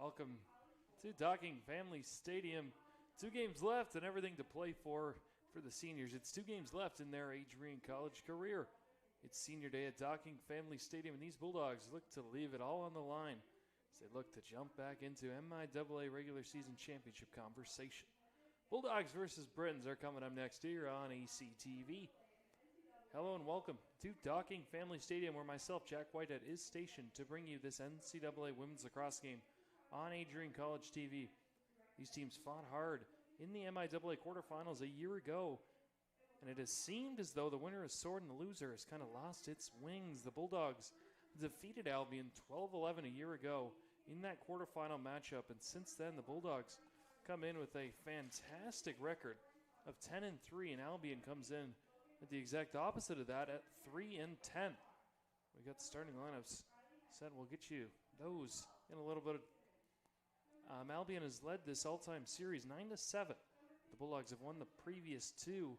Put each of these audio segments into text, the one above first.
Welcome to Docking Family Stadium. 2 games left and everything to play for the seniors. It's 2 games left in their Adrian College career. It's senior day at Docking Family Stadium, and these Bulldogs look to leave it all on the line as they look to jump back into MIAA regular season championship conversation. Bulldogs versus Britons are coming up next here on ACTV. Hello and welcome to Docking Family Stadium, where myself, Jack Whitehead, is stationed to bring you this NCAA women's lacrosse game on AdrianCollegeTV. These teams fought hard in the MIAA quarterfinals a year ago, and it has seemed as though the winner has soared and the loser has kind of lost its wings. The Bulldogs defeated Albion 12-11 a year ago in that quarterfinal matchup, and since then the Bulldogs come in with a fantastic record of 10-3, and Albion comes in at the exact opposite of that at 3-10. We got the starting lineups set. We'll get you those in a little bit. Albion has led this all-time series 9-7. The Bulldogs have won the previous 2.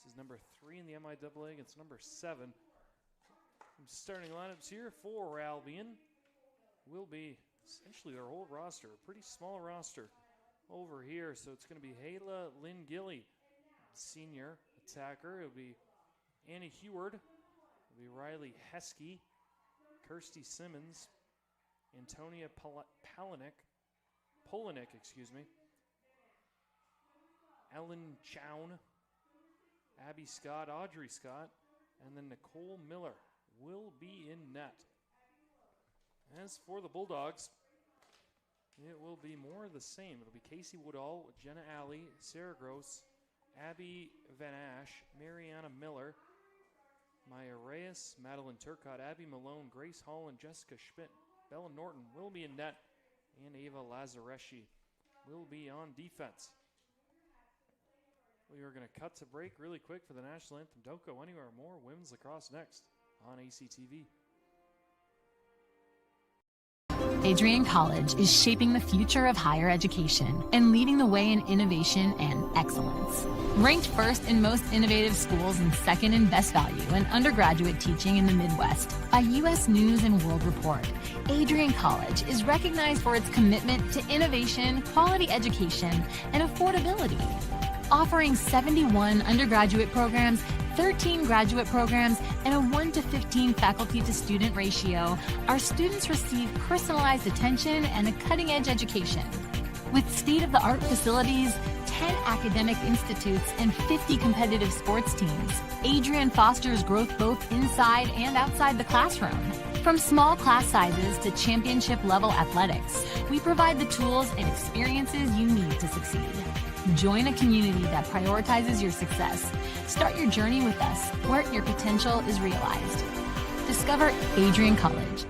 This is number 3 in the MIAA against number 7. Starting lineups here for Albion will be essentially their whole roster, a pretty small roster over here. So it's going to be Hayla Lynn Gilly, senior attacker. It'll be Annie Heward. It'll be Riley Heskey, Kirsty Simmons, Antonia Polinek, Ellen Chown, Abby Scott, Audrey Scott, and then Nicole Miller will be in net. As for the Bulldogs, it will be more of the same. It'll be Casey Woodall, Jenna Alley, Sarah Gross, Abby Van Ash, Mariana Miller, Maya Reyes, Madeline Turcott, Abby Malone, Grace Hall, and Jessica Schmidt. Bella Norton will be in net, and Ava Lazareschi will be on defense. We are going to cut to break really quick for the national anthem. Don't go anywhere. More women's lacrosse next on ACTV. Adrian College is shaping the future of higher education and leading the way in innovation and excellence. Ranked first in most innovative schools and second in best value in undergraduate teaching in the Midwest by U.S. News and World Report, Adrian College is recognized for its commitment to innovation, quality education, and affordability. Offering 71 undergraduate programs, 13 graduate programs, and a 1-to-15 faculty-to-student ratio, our students receive personalized attention and a cutting-edge education. With state-of-the-art facilities, 10 academic institutes, and 50 competitive sports teams, Adrian fosters growth both inside and outside the classroom. From small class sizes to championship-level athletics, we provide the tools and experiences you need to succeed. Join a community that prioritizes your success. Start your journey with us, where your potential is realized. Discover Adrian College.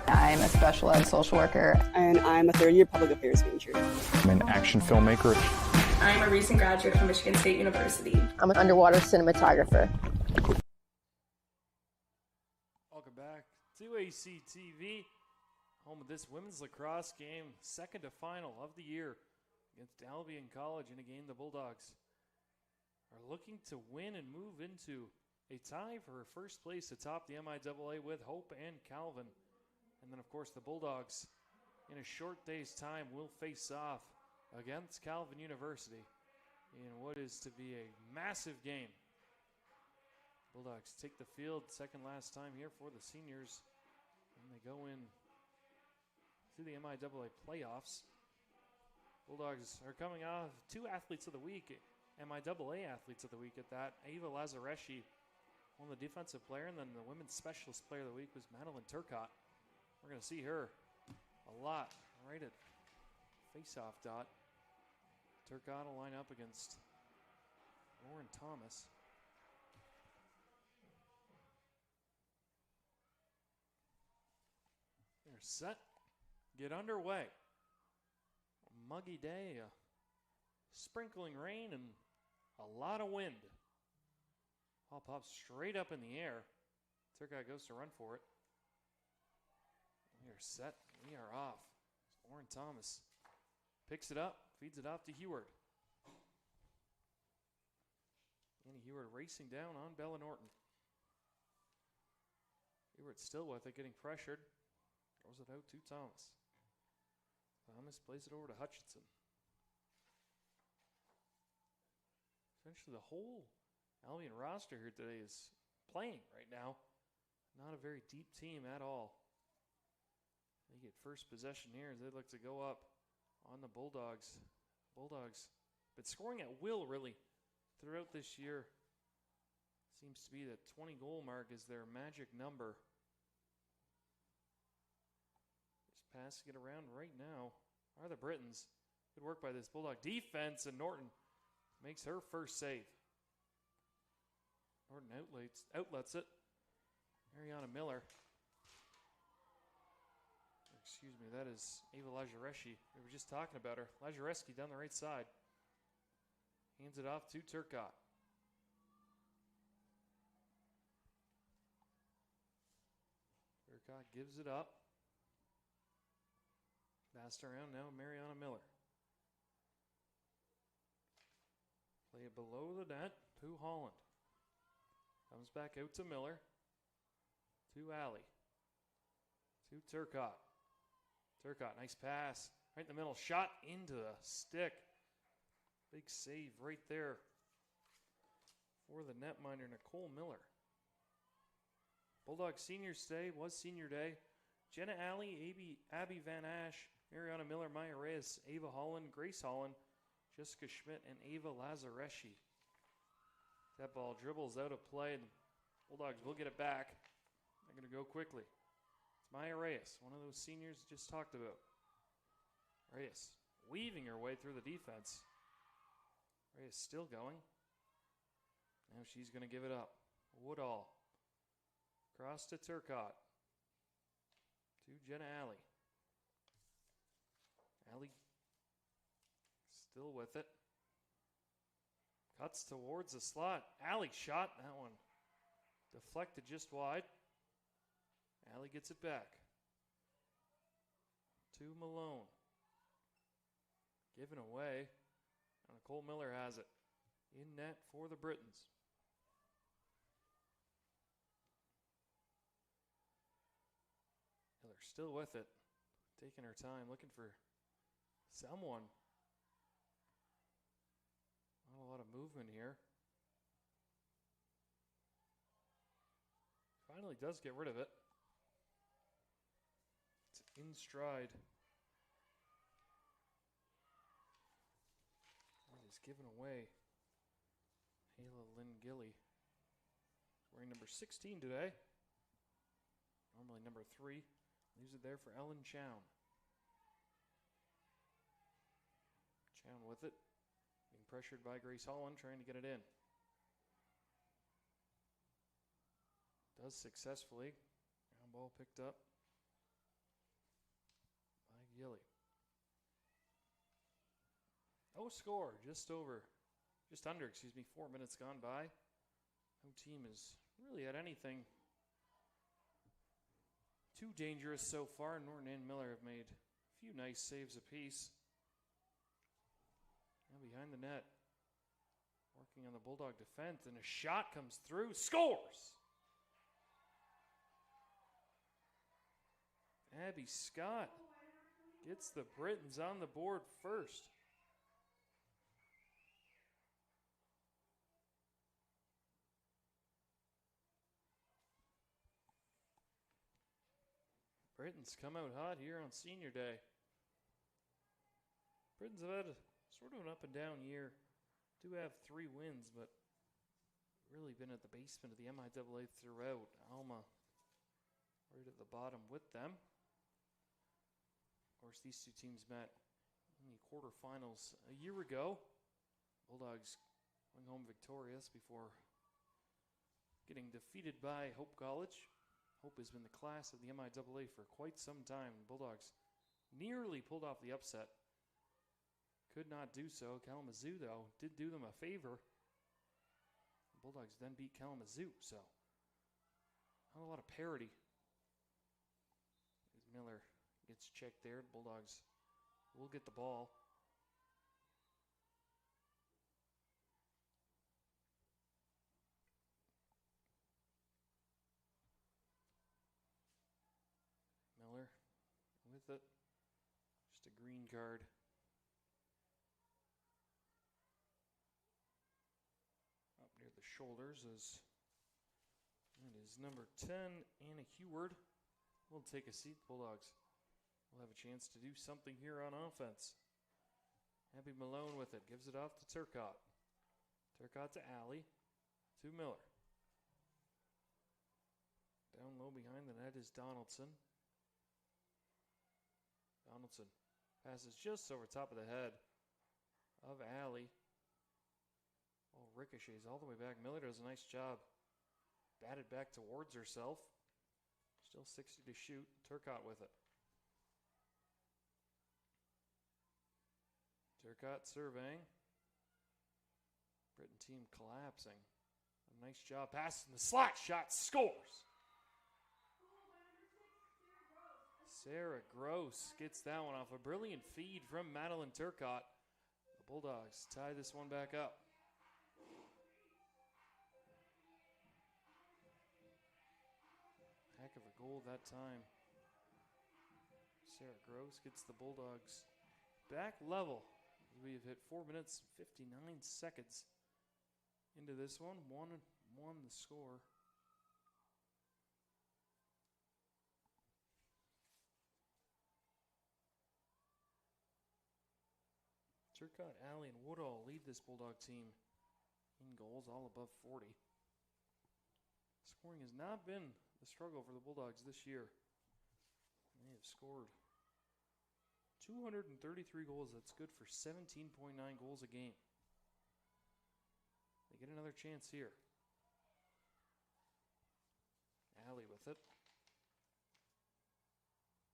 I'm a special ed social worker. And I'm a third-year public affairs major. I'm an action filmmaker. I'm a recent graduate from Michigan State University. I'm an underwater cinematographer. Welcome back to ACTV, home of this women's lacrosse game, second to final of the year against Albion College in a game the Bulldogs are looking to win and move into a tie for first place atop the MIAA with Hope and Calvin. And then, of course, the Bulldogs in a short day's time will face off against Calvin University in what is to be a massive game. Bulldogs take the field second last time here for the seniors, and they go in to the MIAA playoffs. Bulldogs are coming off 2 athletes of the week, MIAA athletes of the week at that. Ava Lazareschi won the defensive player, and then the women's specialist player of the week was Madeline Turcott. We're going to see her a lot right at face-off dot. Turcott will line up against Lauren Thomas. They're set. Get underway. A muggy day, sprinkling rain, and a lot of wind. Ball pops straight up in the air. Turcott goes to run for it. We are set. We are off. Lauren Thomas picks it up, feeds it off to Heward. Annie Heward racing down on Bella Norton. Heward still with it, getting pressured. Throws it out to Thomas. Thomas plays it over to Hutchinson. Essentially the whole Albion roster here today is playing right now. Not a very deep team at all. They get first possession here as they look to go up on the Bulldogs. Bulldogs been scoring at will really throughout this year. Seems to be that 20 goal mark is their magic number. Just passing it around right now are the Britons. Good work by this Bulldog defense, and Norton makes her first save. Norton outlets it. Mariana Miller. Excuse me, that is Ava Lazareski. We were just talking about her. Lazareski down the right side. Hands it off to Turcotte. Turcotte gives it up. Passed around now, Mariana Miller. Play it below the net to Holland. Comes back out to Miller. To Alley. To Turcotte. Turcotte, nice pass. Right in the middle, shot into the stick. Big save right there for the netminder, Nicole Miller. Bulldog Seniors Day was Senior Day. Jenna Alley, Abby Van Ash, Mariana Miller, Maya Reyes, Ava Holland, Grace Holland, Jessica Schmidt, and Ava Lazareski. That ball dribbles out of play, and the Bulldogs will get it back. They're going to go quickly. It's Maya Reyes, one of those seniors just talked about. Reyes weaving her way through the defense. Reyes still going. Now she's going to give it up. Woodall. Cross to Turcotte. To Jenna Alley. Alley still with it. Cuts towards the slot. Alley shot. That one deflected just wide. Alley gets it back. To Malone. Given away. And Nicole Miller has it. In net for the Britons. Miller still with it. Taking her time. Looking for someone. Not a lot of movement here. Finally does get rid of it. It's in stride. It is given away. Hayla Lynn Gilly. Wearing number 16 today. Normally number 3. Leaves it there for Ellen Chown. Chown with it. Being pressured by Grace Holland, trying to get it in. Does successfully. Ground ball picked up by Gilly. No score, just under, 4 minutes gone by. No team has really had anything too dangerous so far. Norton and Miller have made a few nice saves apiece. Now behind the net, working on the Bulldog defense, and a shot comes through, scores! Abby Scott gets the Britons on the board first. Britons come out hot here on Senior Day. Britons have had sort of an up and down year. Do have 3 wins, but really been at the basement of the MIAA throughout. Alma right at the bottom with them. Of course, these two teams met in the quarterfinals a year ago. Bulldogs going home victorious before getting defeated by Hope College. Hope has been the class of the MIAA for quite some time. Bulldogs nearly pulled off the upset. Could not do so. Kalamazoo, though, did do them a favor. The Bulldogs then beat Kalamazoo, so not a lot of parity. As Miller gets checked there, Bulldogs will get the ball. with it. Just a green card. Up near the shoulders is number 10, Anna Heward. Will take a seat. Bulldogs will have a chance to do something here on offense. Abby Malone with it. Gives it off to Turcotte. Turcotte to Alley. To Miller. Down low behind the net is Donaldson. Donaldson passes just over top of the head of Alley. Oh, ricochets all the way back. Miller does a nice job. Batted back towards herself. Still 60 to shoot. Turcotte with it. Turcotte surveying. Britain team collapsing. A nice job passing the slot shot. Scores! Sarah Gross gets that one off a brilliant feed from Madeline Turcotte. The Bulldogs tie this one back up. Heck of a goal that time. Sarah Gross gets the Bulldogs back level. We have hit 4 minutes and 59 seconds into this one. 1-1 the score. Turcotte, Alley, and Woodall lead this Bulldog team in goals, all above 40. Scoring has not been the struggle for the Bulldogs this year. They have scored 233 goals. That's good for 17.9 goals a game. They get another chance here. Alley with it.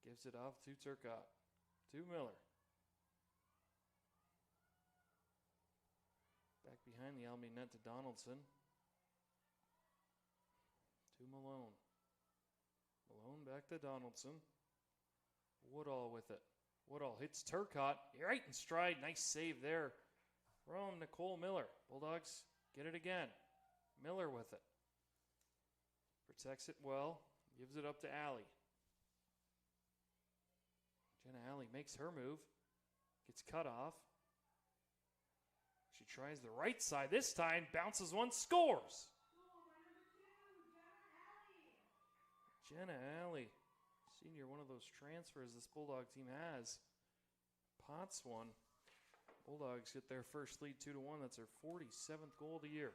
Gives it off to Turcotte. To Miller. Back behind the Albion net to Donaldson. To Malone. Malone back to Donaldson. Woodall with it. Woodall hits Turcotte right in stride. Nice save there from Nicole Miller. Bulldogs get it again. Miller with it. Protects it well. Gives it up to Alley. Jenna Alley makes her move. Gets cut off. She tries the right side this time. Bounces one. Scores! Jenna Alley, senior, one of those transfers this Bulldog team has. Pots one. Bulldogs get their first lead 2-1. That's their 47th goal of the year.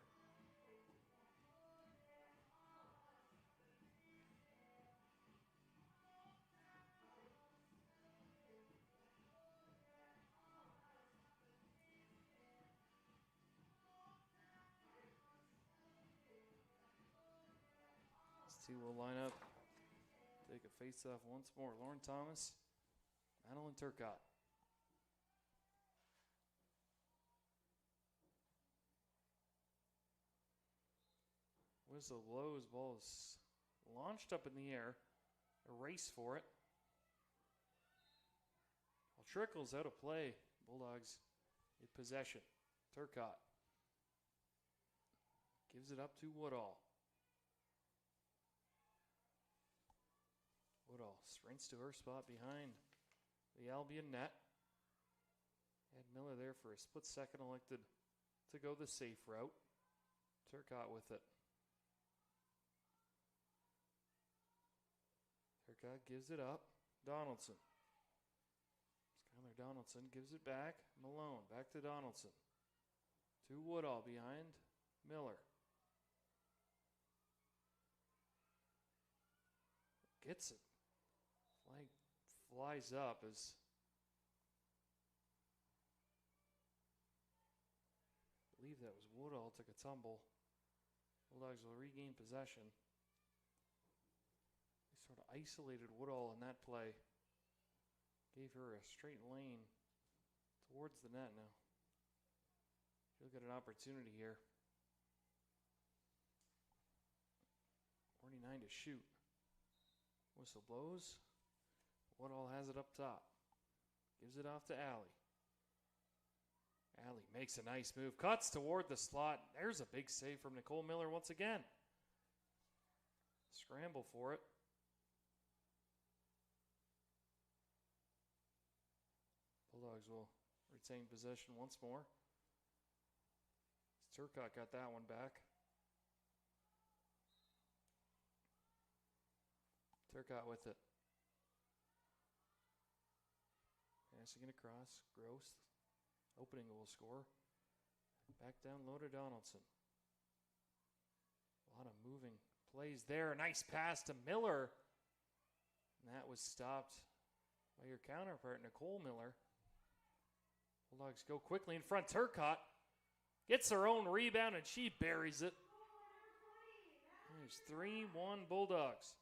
These two will line up. Take a face-off once more. Lauren Thomas, Madeline Turcotte. Whistle blows. Ball is launched up in the air. A race for it. Well, trickles out of play. Bulldogs get possession. Turcotte gives it up to Woodall. Woodall sprints to her spot behind the Albion net. Ed Miller there for a split second, elected to go the safe route. Turcotte with it. Turcotte gives it up. Donaldson. Skylar Donaldson gives it back. Malone back to Donaldson. To Woodall behind Miller. Gets it. Flag flies up as I believe that was Woodall took a tumble. Bulldogs will regain possession. They sort of isolated Woodall in that play. Gave her a straight lane towards the net now. She'll get an opportunity here. 49 to shoot. Whistle blows. Woodall has it up top. Gives it off to Alley. Alley makes a nice move. Cuts toward the slot. There's a big save from Nicole Miller once again. Scramble for it. Bulldogs will retain possession once more. Turcotte got that one back. Turcotte with it. Passing it across. Gross. Opening goal scorer. Back down low to Donaldson. A lot of moving plays there. A nice pass to Miller. And that was stopped by your counterpart, Nicole Miller. Bulldogs go quickly in front. Turcotte gets her own rebound and she buries it. There's 3-1 Bulldogs.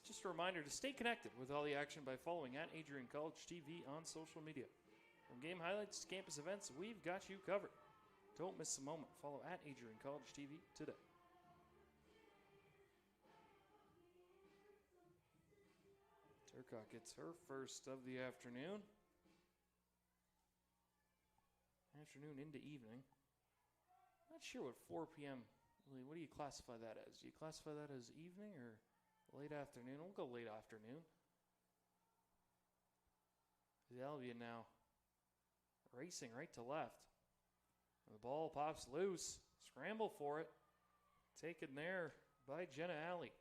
Just a reminder to stay connected with all the action by following @AdrianCollegeTV on social media. From game highlights to campus events, we've got you covered. Don't miss a moment. Follow @AdrianCollegeTV today. Turcotte gets her first of the afternoon. Afternoon into evening. Not sure what 4 p.m. What do you classify that as? Do you classify that as evening or late afternoon? We'll go late afternoon. The Albion now racing right to left. The ball pops loose. Scramble for it. Taken there by Jenna Alley.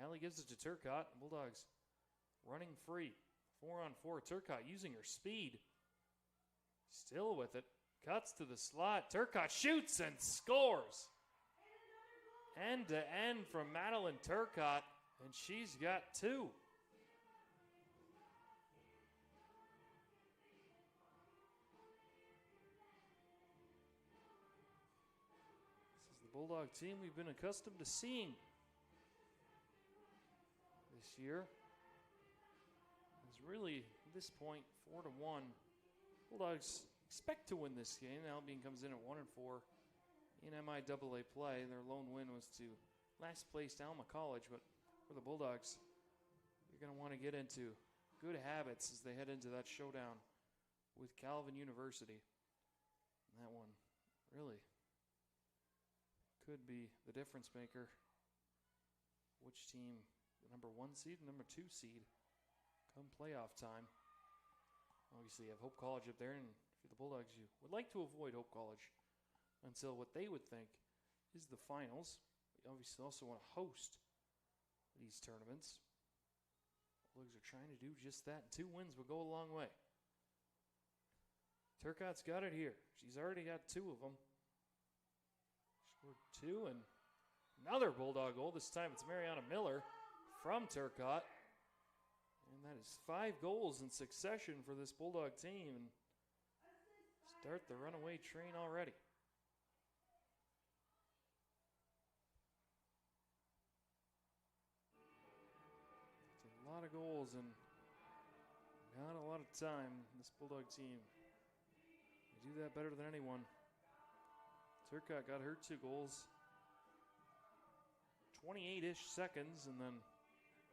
Alley gives it to Turcotte. Bulldogs running free. 4-on-4. Turcotte using her speed. Still with it. Cuts to the slot. Turcotte shoots and scores. End to end from Madeline Turcotte. And she's got 2. This is the Bulldog team we've been accustomed to seeing this year. It's really, at this point, 4-1. Bulldogs expect to win this game. Albion comes in at 1-4 in MIAA play. Their lone win was to last placed Alma College, but for the Bulldogs, you're going to want to get into good habits as they head into that showdown with Calvin University. And that one really could be the difference maker. Which team, the number 1 seed and number 2 seed, come playoff time. Obviously, you have Hope College up there, and for the Bulldogs, you would like to avoid Hope College until what they would think is the finals. You obviously also want to host these tournaments. Bulldogs are trying to do just that, and 2 wins would go a long way. Turcotte's got it here. She's already got 2 of them. Scored 2, and another Bulldog goal. This time it's Mariana Miller from Turcotte. And that is 5 goals in succession for this Bulldog team. And start the runaway train already. It's a lot of goals and not a lot of time. This Bulldog team, they do that better than anyone. Turcotte got her 2 goals. 28-ish seconds, and then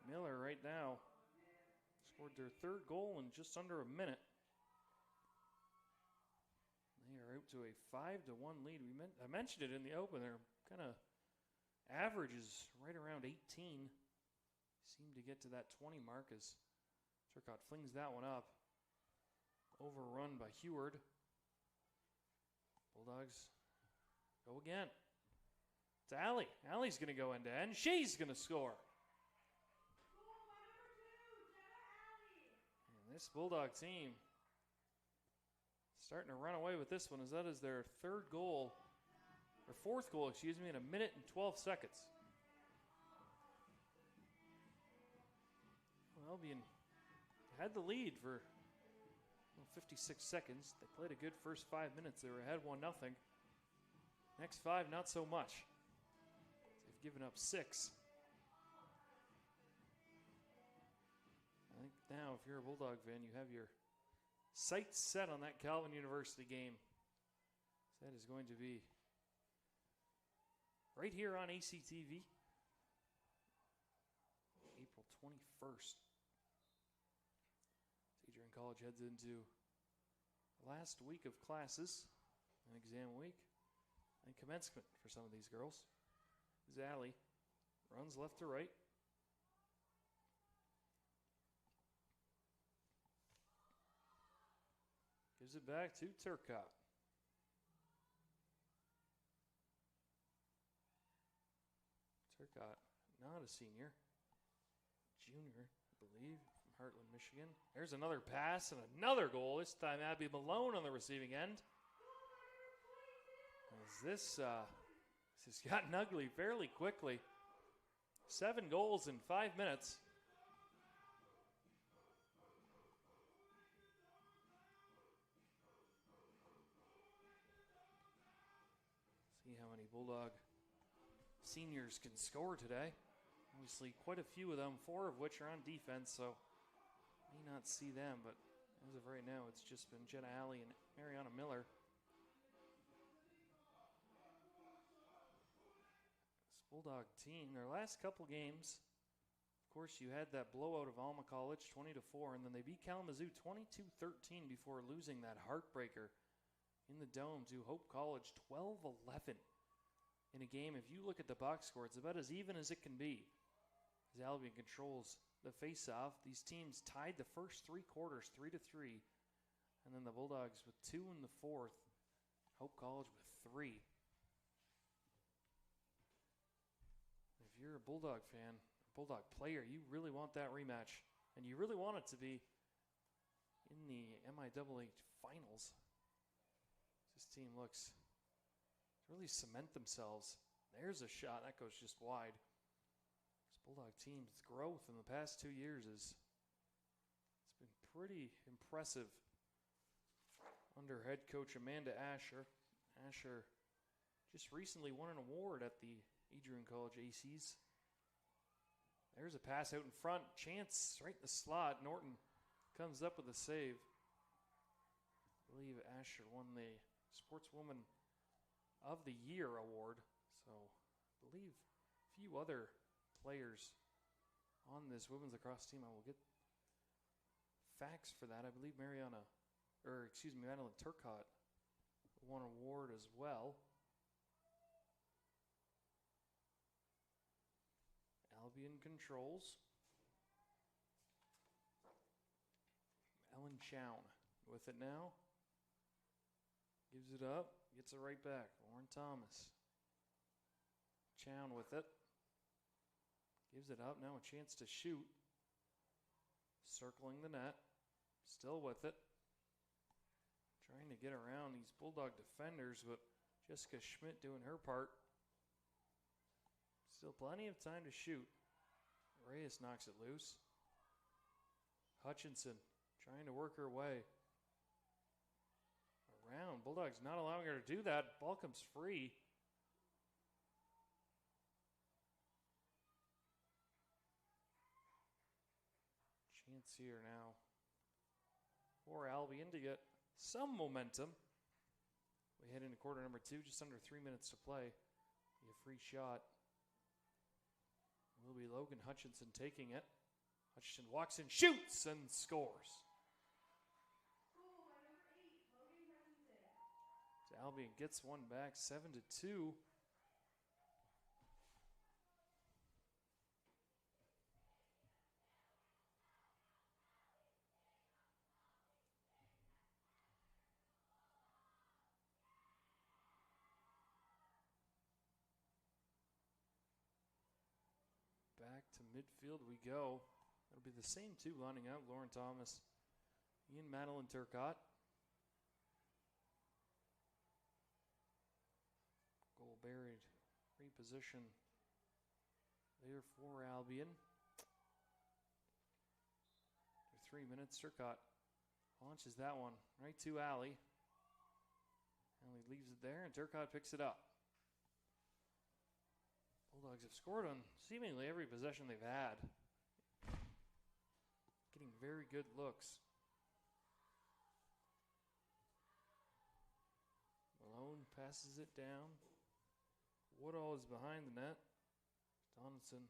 Miller right now scored their 3rd goal in just under a minute. They are out to a 5-1 lead. I mentioned it in the opener. Kind of averages right around 18. Seem to get to that 20 mark as Turcotte flings that one up. Overrun by Heward. Bulldogs go again. It's Alley. Alley's going to go end to end. She's going to score. And this Bulldog team starting to run away with this one, as that is their 4th goal, in a minute and 12 seconds. Well, Albion had the lead for 56 seconds. They played a good first 5 minutes. They were ahead 1-0. Next 5, not so much. They've given up 6. I think now, if you're a Bulldog fan, you have your sights set on that Calvin University game. That is going to be right here on ACTV, April 21st. Adrian College heads into the last week of classes and exam week and commencement for some of these girls. Zally runs left to right. Gives it back to Turcotte. Turcotte, not a senior. Junior, I believe, from Heartland, Michigan. There's another pass and another goal. This time Abby Malone on the receiving end. As this has gotten ugly fairly quickly. 7 goals in 5 minutes. See how many Bulldog seniors can score today. Obviously, quite a few of them, 4 of which are on defense, so may not see them, but as of right now, it's just been Jenna Alley and Mariana Miller. This Bulldog team, their last couple games, of course, you had that blowout of Alma College, 20-4, and then they beat Kalamazoo 22-13 before losing that heartbreaker in the Dome to Hope College, 12-11 in a game. If you look at the box score, it's about as even as it can be. As Albion controls the face-off, these teams tied the first 3 quarters, 3-3, and then the Bulldogs with 2 in the 4th. Hope College with 3. If you're a Bulldog fan, Bulldog player, you really want that rematch, and you really want it to be in the MIAA finals. This team looks to really cement themselves. There's a shot that goes just wide. This Bulldog team's growth in the past 2 years it's been pretty impressive under head coach Amanda Asher. Asher just recently won an award at the Adrian College ACs. There's a pass out in front. Chance right in the slot. Norton comes up with a save. I believe Asher won the Sportswoman of the Year award. So I believe a few other players on this women's lacrosse team. I will get facts for that. I believe Madeline Turcotte won an award as well. Albion controls. Ellen Chown with it now. Gives it up. Gets it right back. Lauren Thomas. Chown with it. Gives it up. Now a chance to shoot. Circling the net. Still with it. Trying to get around these Bulldog defenders, but Jessica Schmidt doing her part. Still plenty of time to shoot. Reyes knocks it loose. Hutchinson trying to work her way around. Bulldogs not allowing her to do that. Ball comes free. Chance here now for Albion to get some momentum. We head into quarter number 2, just under 3 minutes to play. Be a free shot. Will be Logan Hutchinson taking it. Hutchinson walks in, shoots, and scores. So Albion gets one back, 7-2. Back to midfield we go. It'll be the same 2 lining out. Lauren Thomas and Madeline Turcotte. Goal buried. Reposition there for Albion. For 3 minutes, Turcotte launches that one right to Allie. Allie leaves it there, and Turcotte picks it up. Bulldogs have scored on seemingly every possession they've had. Getting very good looks. Malone passes it down. Woodall is behind the net. Donaldson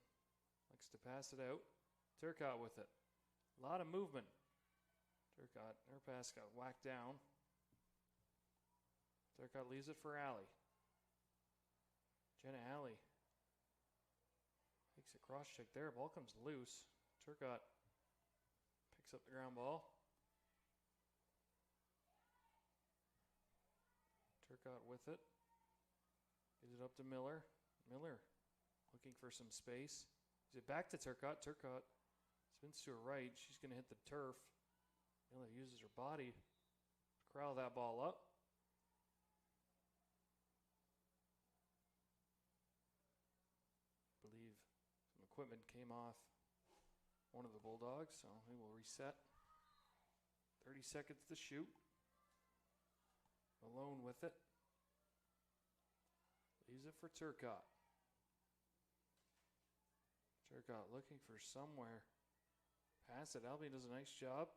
likes to pass it out. Turcotte with it. A lot of movement. Turcotte, her pass got whacked down. Turcotte leaves it for Allie. Jenna Allie takes a cross check there. Ball comes loose. Turcotte picks up the ground ball. Turcotte with it. Gives it up to Miller. Miller looking for some space. Gives it back to Turcotte. Turcotte spins to her right. She's going to hit the turf. Miller uses her body to corral that ball up. I believe some equipment came off one of the Bulldogs, so we will reset. 30 seconds to shoot. Malone with it. Leaves it for Turcotte. Turcotte looking for somewhere. Pass it. Albion does a nice job.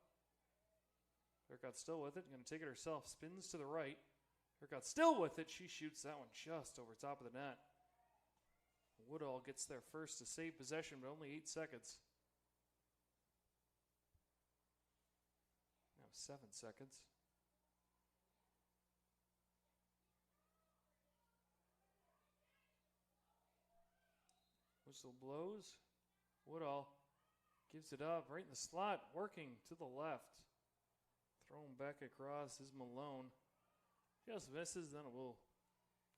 Turcotte still with it. Going to take it herself. Spins to the right. Turcotte still with it. She shoots that one just over top of the net. Woodall gets there first to save possession, but only 8 seconds. Now 7 seconds. Whistle blows. Woodall gives it up right in the slot, working to the left. Thrown back across is Malone. Just misses, then it will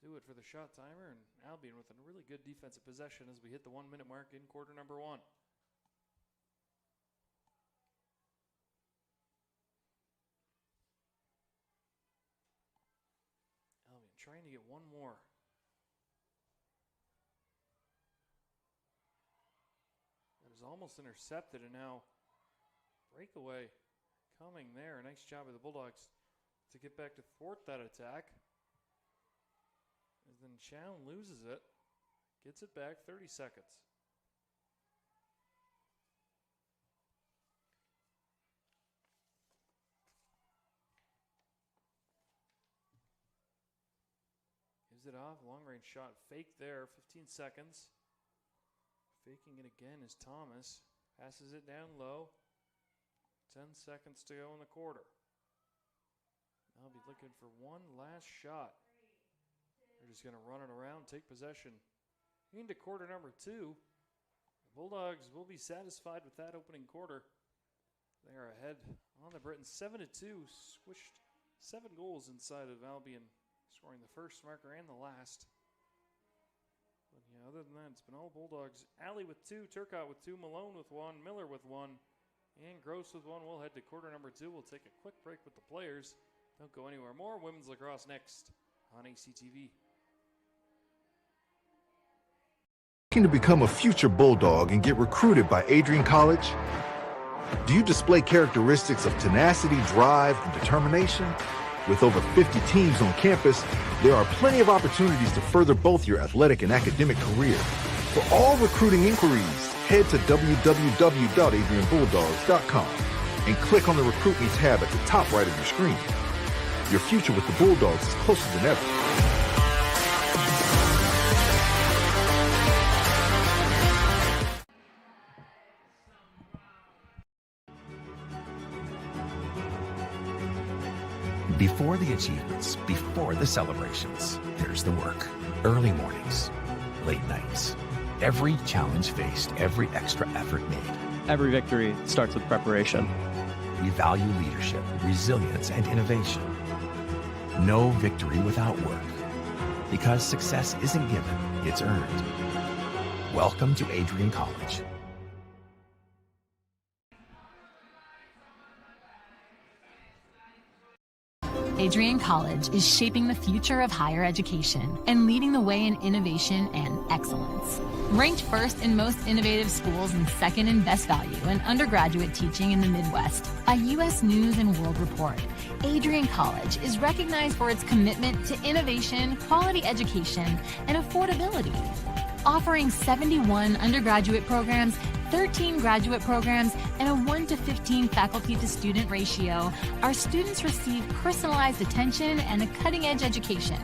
do it for the shot timer. And Albion with a really good defensive possession as we hit the 1 minute mark in quarter number 1. Albion trying to get one more. Almost intercepted, and now breakaway coming there. Nice job of the Bulldogs to get back to thwart that attack. And then Chown loses it, gets it back. 30 seconds. Gives it off, long range shot, fake there. 15 seconds. Faking it again is Thomas. Passes it down low. 10 seconds to go in the quarter. I'll be looking for one last shot. They're just going to run it around, take possession into quarter number 2. The Bulldogs will be satisfied with that opening quarter. They are ahead on the Britons 7-2. Squished 7 goals inside of Albion, scoring the first marker and the last. But yeah, other than that, it's been all Bulldogs. Allie with 2, Turcotte with 2, Malone with 1, Miller with 1, and Gross with 1. We'll head to quarter number 2. We'll take a quick break with the players. Don't go anywhere. More women's lacrosse next on ACTV. Looking to become a future Bulldog and get recruited by Adrian College? Do you display characteristics of tenacity, drive, and determination? With over 50 teams on campus, there are plenty of opportunities to further both your athletic and academic career. For all recruiting inquiries, head to www.adrianbulldogs.com and click on the Recruit Me tab at the top right of your screen. Your future with the Bulldogs is closer than ever. Before the achievements, before the celebrations, there's the work. Early mornings, late nights. Every challenge faced, every extra effort made. Every victory starts with preparation. We value leadership, resilience, and innovation. No victory without work. Because success isn't given, it's earned. Welcome to Adrian College. Adrian College is shaping the future of higher education and leading the way in innovation and excellence. Ranked first in most innovative schools and second in best value in undergraduate teaching in the Midwest by U.S. News and World Report, Adrian College is recognized for its commitment to innovation, quality education, and affordability. Offering 71 undergraduate programs, 13 graduate programs, and a 1-to-15 faculty-to-student ratio, our students receive personalized attention and a cutting-edge education.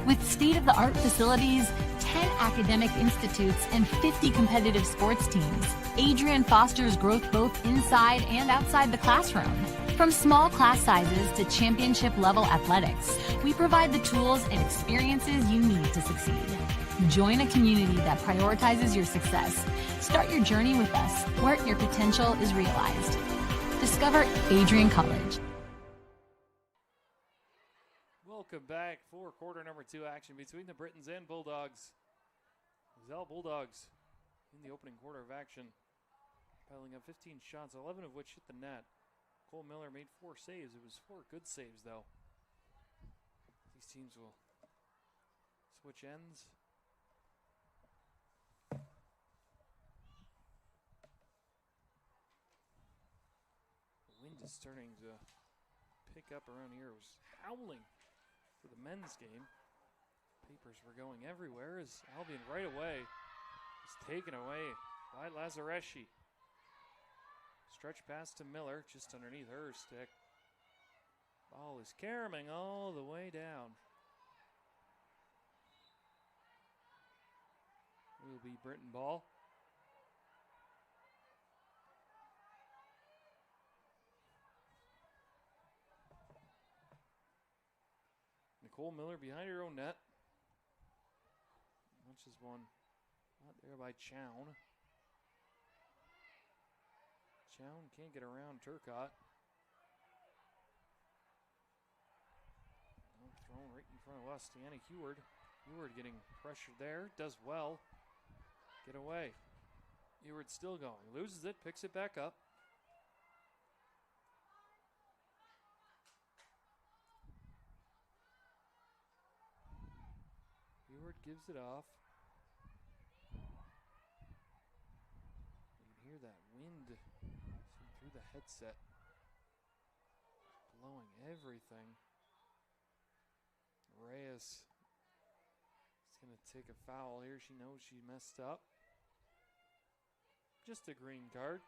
With state-of-the-art facilities, 10 academic institutes, and 50 competitive sports teams, Adrian fosters growth both inside and outside the classroom. From small class sizes to championship level athletics, we provide the tools and experiences you need to succeed. Join a community that prioritizes your success. Start your journey with us, where your potential is realized. Discover Adrian College. Welcome back for quarter number 2 action between the Britons and Bulldogs. Zell Bulldogs in the opening quarter of action, piling up 15 shots, 11 of which hit the net. Cole Miller made 4 saves. It was 4 good saves, though. These teams will switch ends. The wind is starting to pick up around here. It was howling for the men's game. Papers were going everywhere as Albion right away was taken away by Lazareschi. Stretch pass to Miller, just underneath her stick. Ball is caroming all the way down. Will be Britton ball. Nicole Miller behind her own net. Launches one not there by Chown. Chown can't get around Turcotte. Thrown right in front of us. Deanna Heward. Heward getting pressured there. Does well. Get away. Heward still going. Loses it. Picks it back up. Heward gives it off. You can hear that wind through the headset. Blowing everything. Reyes is going to take a foul here. She knows she messed up. Just a green card.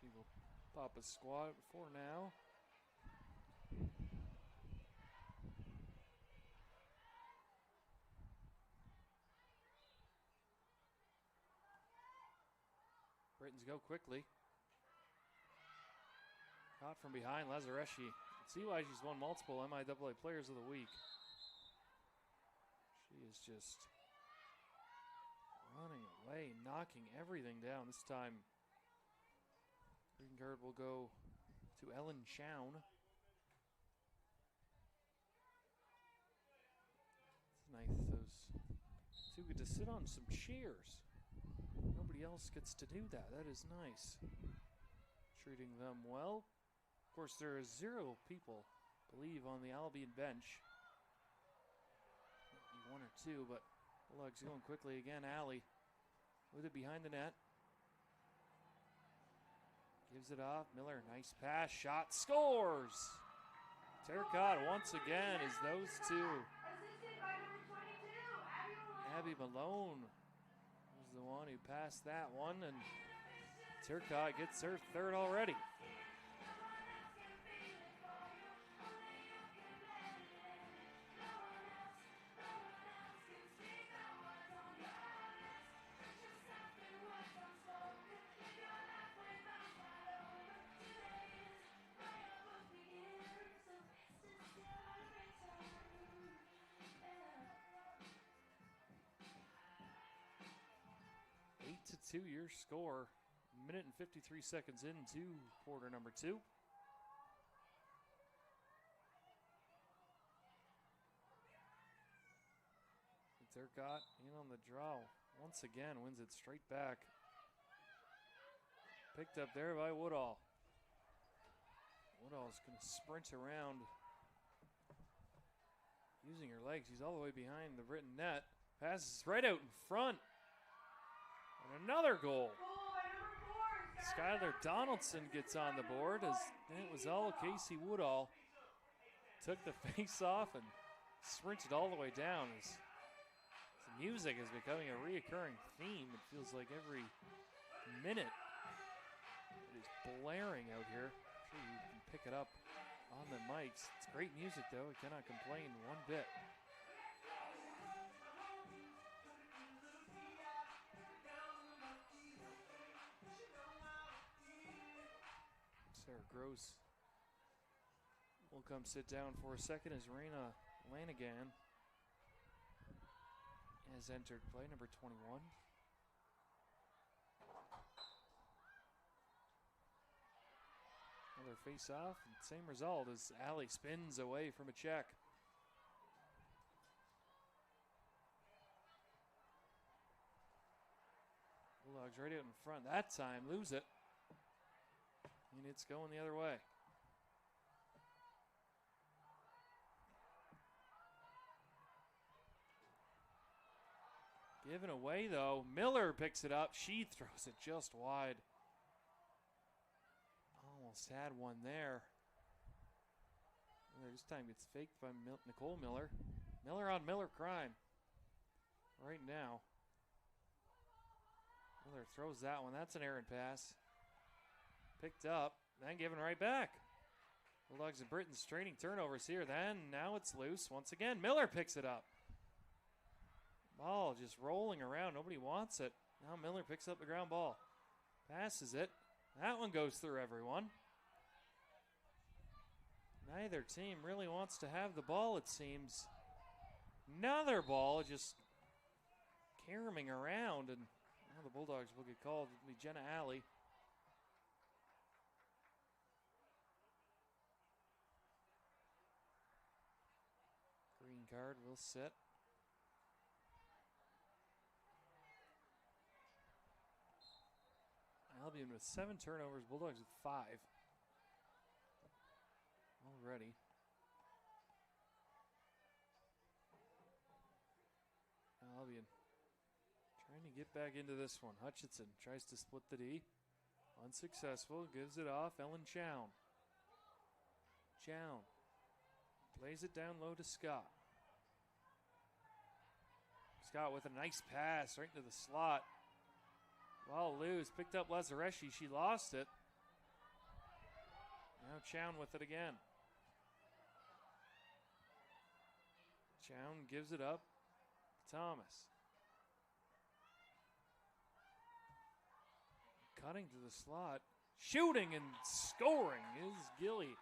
She will pop a squat for now. Britons go quickly. Caught from behind, Lazareschi. See why she's won multiple MIAA Players of the Week. She is just running away, knocking everything down. This time, green card will go to Ellen Chown. It's nice. Those two get to sit on some chairs. Nobody else gets to do that. That is nice. Treating them well. Of course, there are 0 people, I believe, on the Albion bench. Maybe 1 or 2, but Bulldogs going quickly again. Alley with it behind the net. Gives it off. Miller, nice pass, shot, scores! Turcotte once again is those two. Abby Malone was the one who passed that one, and Turcotte gets her 3rd already. To 2 your score. Minute and 53 seconds into quarter number 2. Turcotte in on the draw. Once again, wins it straight back. Picked up there by Woodall. Woodall's going to sprint around using her legs. She's all the way behind the Britton net. Passes right out in front. And another goal. Skylar Donaldson gets on the board as it was all Casey Woodall. Took the face off and sprinted all the way down. As the music is becoming a reoccurring theme. It feels like every minute it is blaring out here. I'm sure you can pick it up on the mics. It's great music though. I cannot complain one bit. Gross will come sit down for a second as Raina Lanigan has entered play, number 21. Another face-off, and same result as Allie spins away from a check. Bulldogs right out in front. That time, lose it. And it's going the other way. Given away, though. Miller picks it up. She throws it just wide. Almost had one there. This time gets faked by Nicole Miller. Miller on Miller crime right now. Miller throws that one. That's an errant pass. Picked up, then given right back. Bulldogs and Britain's trading turnovers here. Then now it's loose once again. Miller picks it up. Ball just rolling around. Nobody wants it. Now Miller picks up the ground ball. Passes it. That one goes through everyone. Neither team really wants to have the ball, it seems. Another ball just caroming around, and now the Bulldogs will get called. It'll be Jenna Alley. Green card will sit. Albion with 7 turnovers, Bulldogs with 5. Already. Albion trying to get back into this one. Hutchinson tries to split the D. Unsuccessful, gives it off. Ellen Chown. Chown plays it down low to Scott. Scott with a nice pass right into the slot. Ball loose, picked up Lazareshi. She lost it. Now Chown with it again. Chown gives it up. Thomas. Cutting to the slot. Shooting and scoring is Gilly.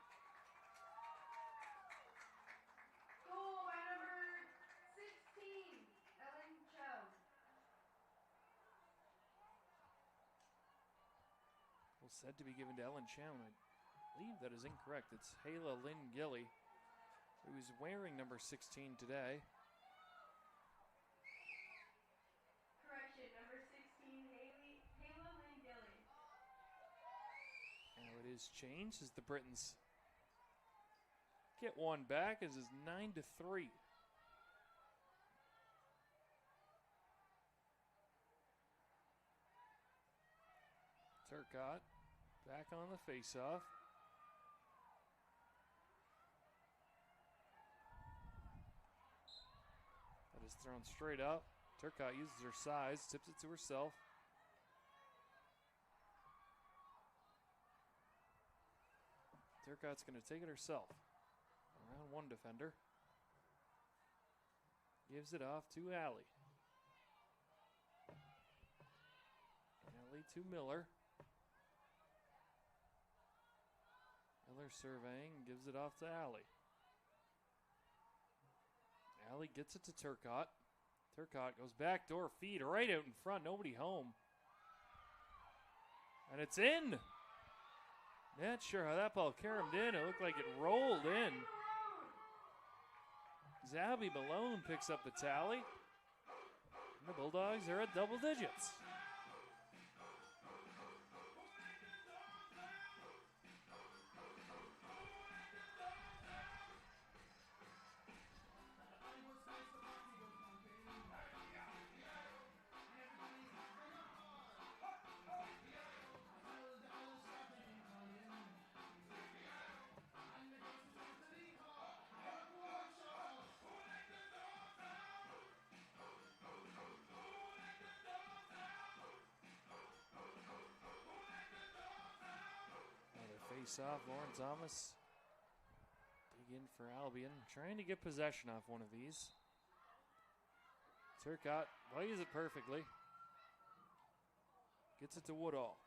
Goal by number 16, Ellen Chow. Well, said to be given to Ellen Chown. I believe that is incorrect. It's Hayla Lynn Gilly, who is wearing number 16 today. Correction, number 16, Hayla Lynn Gilly. Now it is changed as the Britons get one back as it's 9-3. Turcotte back on the face-off. That is thrown straight up. Turcotte uses her size, tips it to herself. Turcotte's going to take it herself. Around one defender. Gives it off to Alley. Alley to Miller. Miller surveying, gives it off to Alley. Alley gets it to Turcotte. Turcotte goes backdoor feed right out in front, nobody home. And it's in. Not sure how that ball caromed in. It looked like it rolled in. Zabby Malone picks up the tally. And the Bulldogs are at double digits. Face-off, Lauren Thomas dig in for Albion, trying to get possession off one of these. Turcotte plays it perfectly. Gets it to Woodall.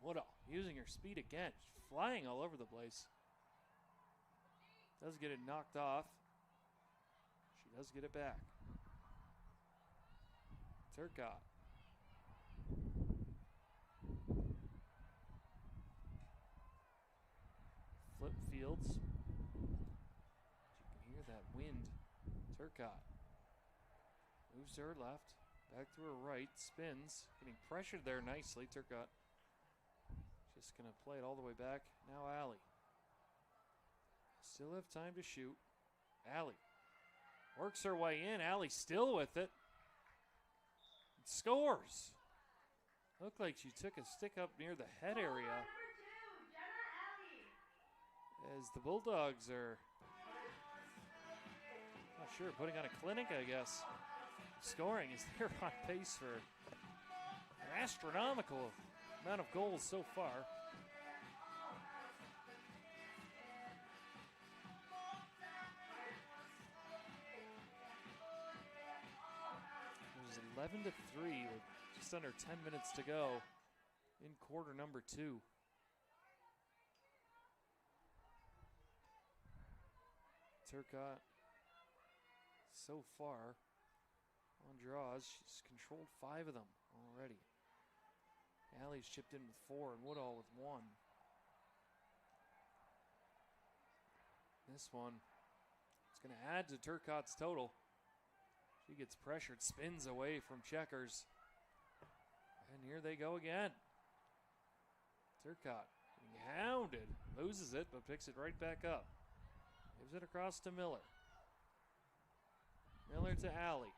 Woodall using her speed again, flying all over the place. Does get it knocked off. She does get it back. Turcotte. Flip fields. You can hear that wind. Turcotte moves to her left, back to her right, spins, getting pressured there nicely. Turcotte just going to play it all the way back. Now Allie. Still have time to shoot. Allie works her way in. Allie still with it. Scores. Looked like she took a stick up near the head area. As the Bulldogs are, not sure, putting on a clinic, I guess. Scoring is they're on pace for an astronomical amount of goals so far. It was 11-3 with just under 10 minutes to go in quarter number 2. Turcotte so far on draws, she's controlled 5 of them already. Allie's chipped in with 4 and Woodall with 1. This one, it's going to add to Turcotte's total. She gets pressured, spins away from checkers. And here they go again. Turcotte getting hounded, loses it, but picks it right back up. Gives it across to Miller. Miller to Allie.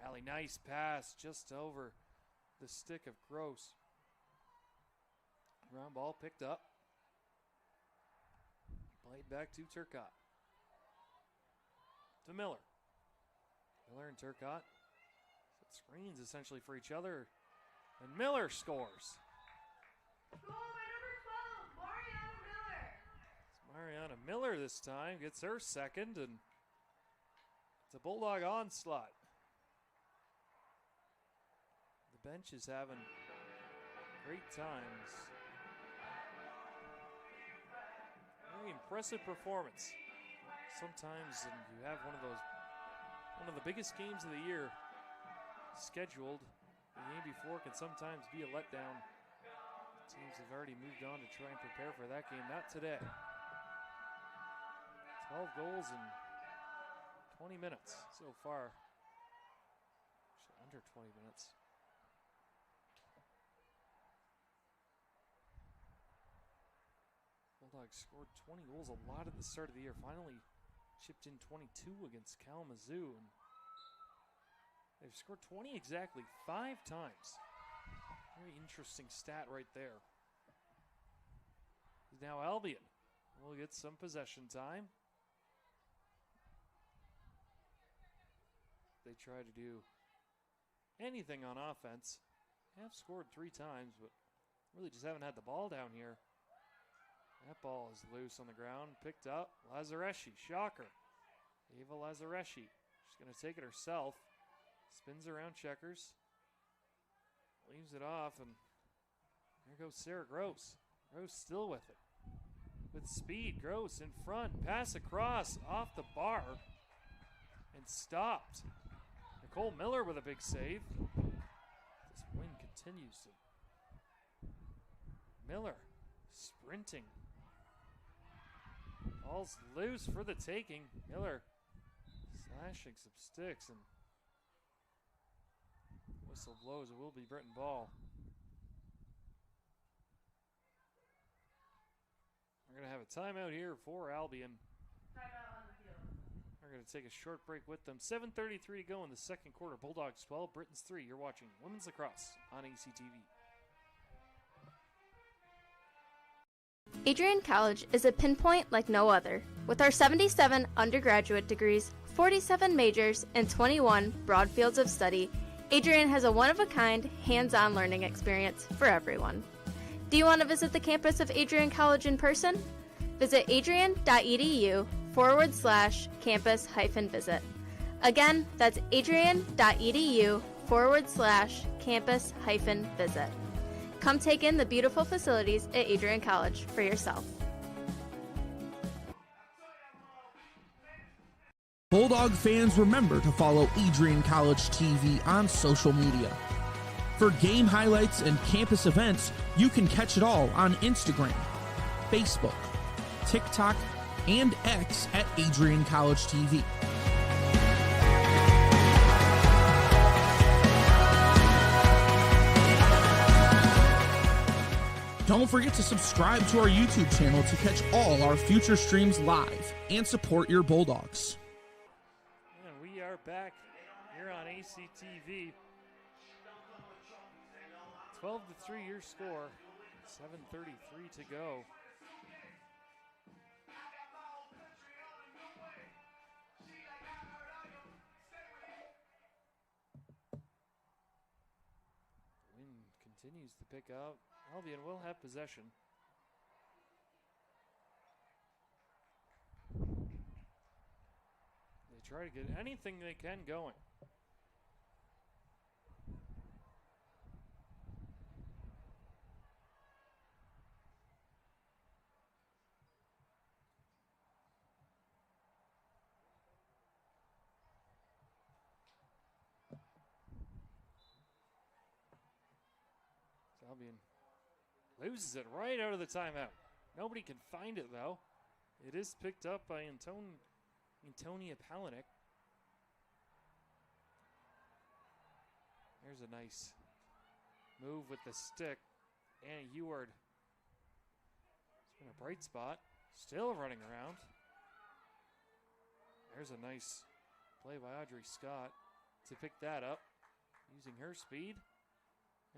Allie, nice pass just over the stick of Gross. Round ball picked up. Played back to Turcotte. To Miller. Miller and Turcotte set screens essentially for each other. And Miller scores. Goal by number 12, Mariana Miller. It's Mariana Miller this time. Gets her second, and it's a Bulldog onslaught. The bench is having great times. Very impressive performance. Sometimes you have one of the biggest games of the year scheduled. The game before can sometimes be a letdown. Teams have already moved on to try and prepare for that game. Not today. 12 goals in 20 minutes so far. Actually, under 20 minutes. Bulldogs scored 20 goals a lot at the start of the year. Finally chipped in 22 against Kalamazoo. And they've scored 20 exactly 5 times. Very interesting stat right there. Now Albion will get some possession time. They try to do anything on offense. Have scored 3 times, but really just haven't had the ball down here. That ball is loose on the ground, picked up. Lazareschi, shocker. Ava Lazareschi, she's going to take it herself. Spins around checkers. Leaves it off, and there goes Sarah Gross. Gross still with it. With speed, Gross in front. Pass across, off the bar, and stopped. Nicole Miller with a big save. This wind continues to. Miller sprinting. Ball's loose for the taking. Miller slashing some sticks, and whistle blows. It will be Britton ball. We're going to have a timeout here for Albion. Timeout on the field. We're going to take a short break with them. 7:33 to go in the second quarter. Bulldogs 12, Britons 3. You're watching Women's Lacrosse on ACTV. Adrian College is a pinpoint like no other. With our 77 undergraduate degrees, 47 majors, and 21 broad fields of study, Adrian has a one-of-a-kind, hands-on learning experience for everyone. Do you want to visit the campus of Adrian College in person? Visit adrian.edu/campus-visit. Again, that's adrian.edu/campus-visit. Come take in the beautiful facilities at Adrian College for yourself. Bulldog fans, remember to follow Adrian College TV on social media. For game highlights and campus events, you can catch it all on Instagram, Facebook, TikTok, and X at Adrian College TV. Don't forget to subscribe to our YouTube channel to catch all our future streams live and support your Bulldogs. And we are back here on ACTV. 12-3 your score. 7:33 to go. Wind continues to pick up. Albion will have possession. They try to get anything they can going. Albion loses it right out of the timeout. Nobody can find it, though. It is picked up by Antonia Palinick. There's a nice move with the stick. Anna Eward. It's been a bright spot. Still running around. There's a nice play by Audrey Scott to pick that up, using her speed.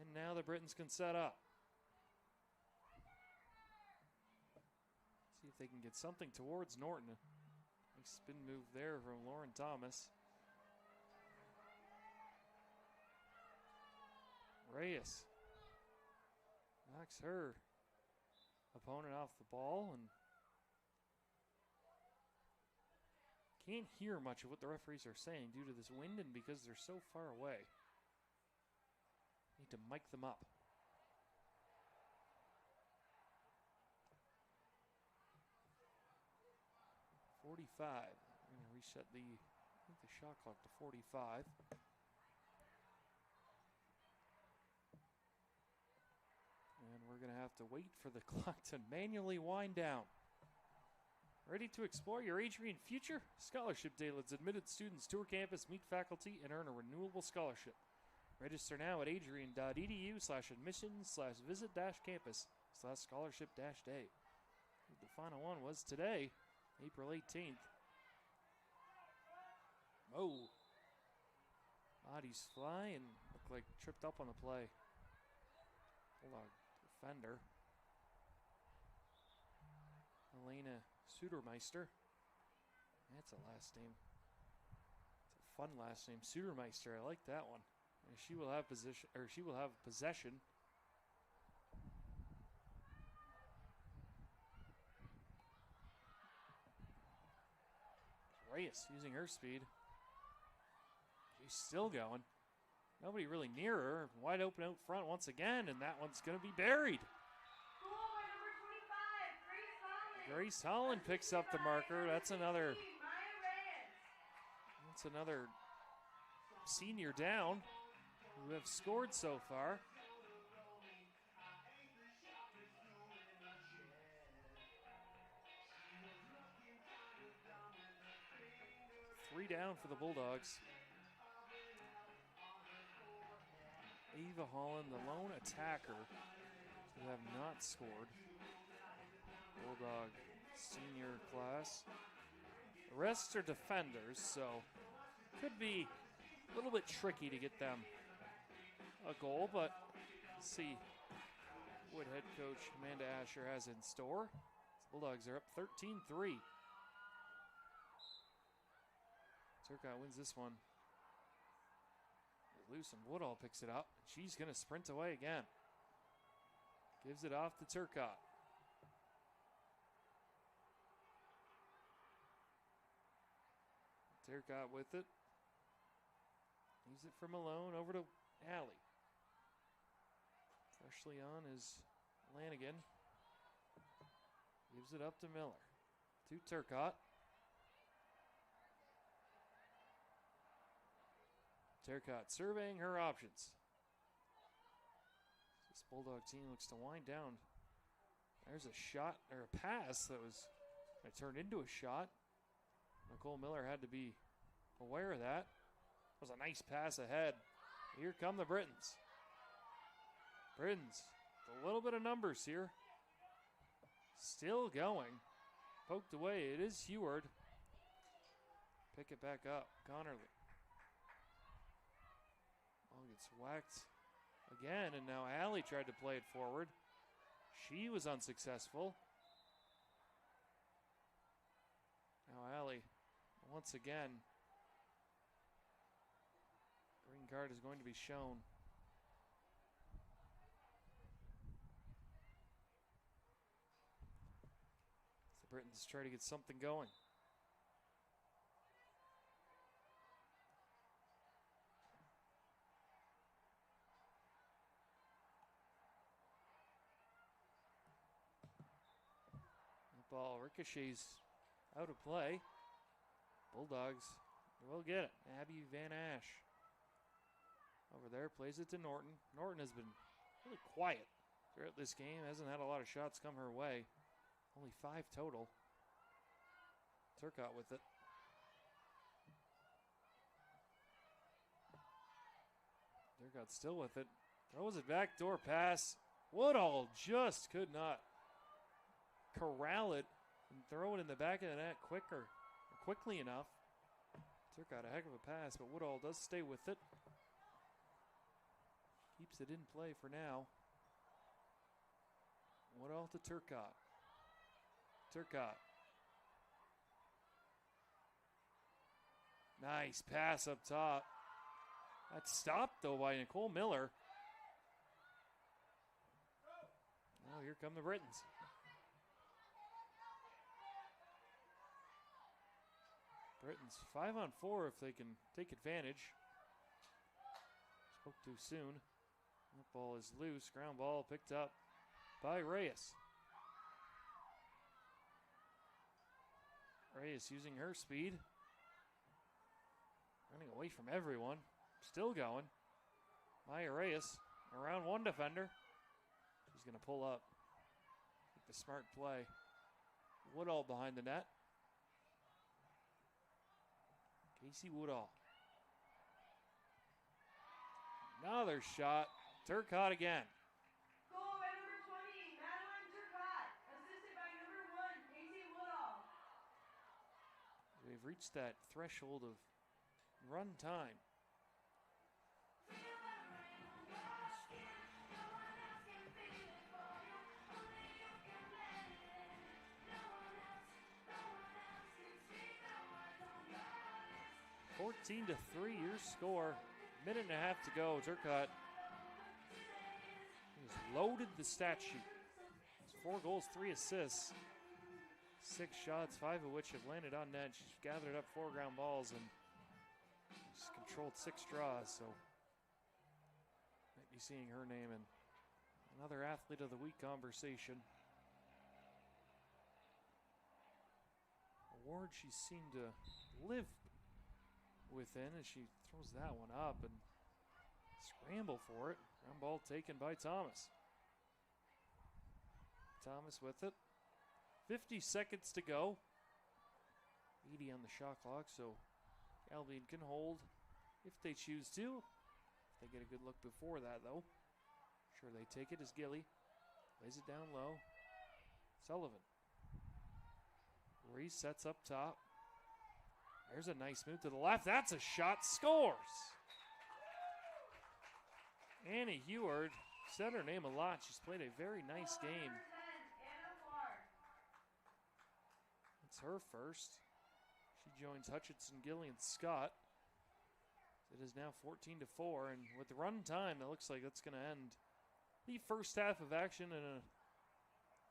And now the Britons can set up. See if they can get something towards Norton. Nice spin move there from Lauren Thomas. Reyes knocks her opponent off the ball and can't hear much of what the referees are saying due to this wind and because they're so far away. Need to mic them up. .45. We're going to reset the shot clock to 45. And we're going to have to wait for the clock to manually wind down. Ready to explore your Adrian future? Scholarship Day lets admitted students tour campus, meet faculty, and earn a renewable scholarship. Register now at adrian.edu/admission/visit-campus/scholarship-day. The final one was today, April 18th. Oh. Bodies fly and look like tripped up on the play. Bulldog defender. Elena Sudermeister. That's a last name. It's a fun last name. Sudermeister. I like that one. And she will have possession. Reyes using her speed. She's still going. Nobody really near her. Wide open out front once again, and that one's going to be buried. Grace Holland picks up the marker. That's another senior down who have scored so far. Three down for the Bulldogs. Ava Holland, the lone attacker, who have not scored. Bulldog senior class. The rest are defenders, so could be a little bit tricky to get them a goal, but let's see what head coach Amanda Asher has in store. Bulldogs are up 13-3. Turcotte wins this one. Loose and Woodall picks it up. She's going to sprint away again. Gives it off to Turcotte. Turcotte with it. Leaves it for Malone over to Alley. Freshly on is Lanigan. Gives it up to Miller. To Turcotte. Turcotte surveying her options. This Bulldog team looks to wind down. There's a shot, or a pass that was going to turn into a shot. Nicole Miller had to be aware of that. It was a nice pass ahead. Here come the Britons. Britons, a little bit of numbers here. Still going. Poked away. It is Heward. Pick it back up. Connerly. Ball gets whacked again, and now Allie tried to play it forward. She was unsuccessful. Now Allie, once again, green card is going to be shown. The Britons try to get something going. The ball ricochets out of play. Bulldogs will get it. Abby Van Ash over there plays it to Norton. Norton has been really quiet throughout this game. Hasn't had a lot of shots come her way. Only 5 total. Turcotte with it. Turcotte still with it. Throws it backdoor pass. Woodall just could not corral it and throw it in the back of the net quickly enough. Turcotte a heck of a pass, but Woodall does stay with it. Keeps it in play for now. Woodall to Turcotte. Turcotte. Nice pass up top. That's stopped though by Nicole Miller. Now here come the Britons. Britons 5-on-4 if they can take advantage. Spoke too soon. That ball is loose. Ground ball picked up by Reyes. Reyes using her speed. Running away from everyone. Still going. Maya Reyes around one defender. She's going to pull up. Make the smart play. Woodall behind the net. Casey Woodall. Another shot. Turcotte again. Goal by number 20, Madeline Turcotte, assisted by number 1, Casey Woodall. We've reached that threshold of run time. (14-3) your score. Minute and a half to go. Turcotte has loaded the stat sheet. 4 goals, 3 assists, 6 shots, 5 of which have landed on net. She's gathered up 4 ground balls and she's controlled 6 draws, so might be seeing her name in another Athlete of the Week conversation. Award she seemed to live within as she throws that one up and scramble for it. Ground ball taken by Thomas. Thomas with it. 50 seconds to go. 80 on the shot clock, so Albion can hold if they choose to. If they get a good look before that, though. Sure, they take it as Gilly. Lays it down low. Sullivan. Reese sets up top. There's a nice move to the left. That's a shot. Scores! Annie Heward said her name a lot. She's played a very nice game. It's her first. She joins Hutchinson, Gilly, and Scott. It is now 14-4, and with the run time, it looks like that's going to end the first half of action in a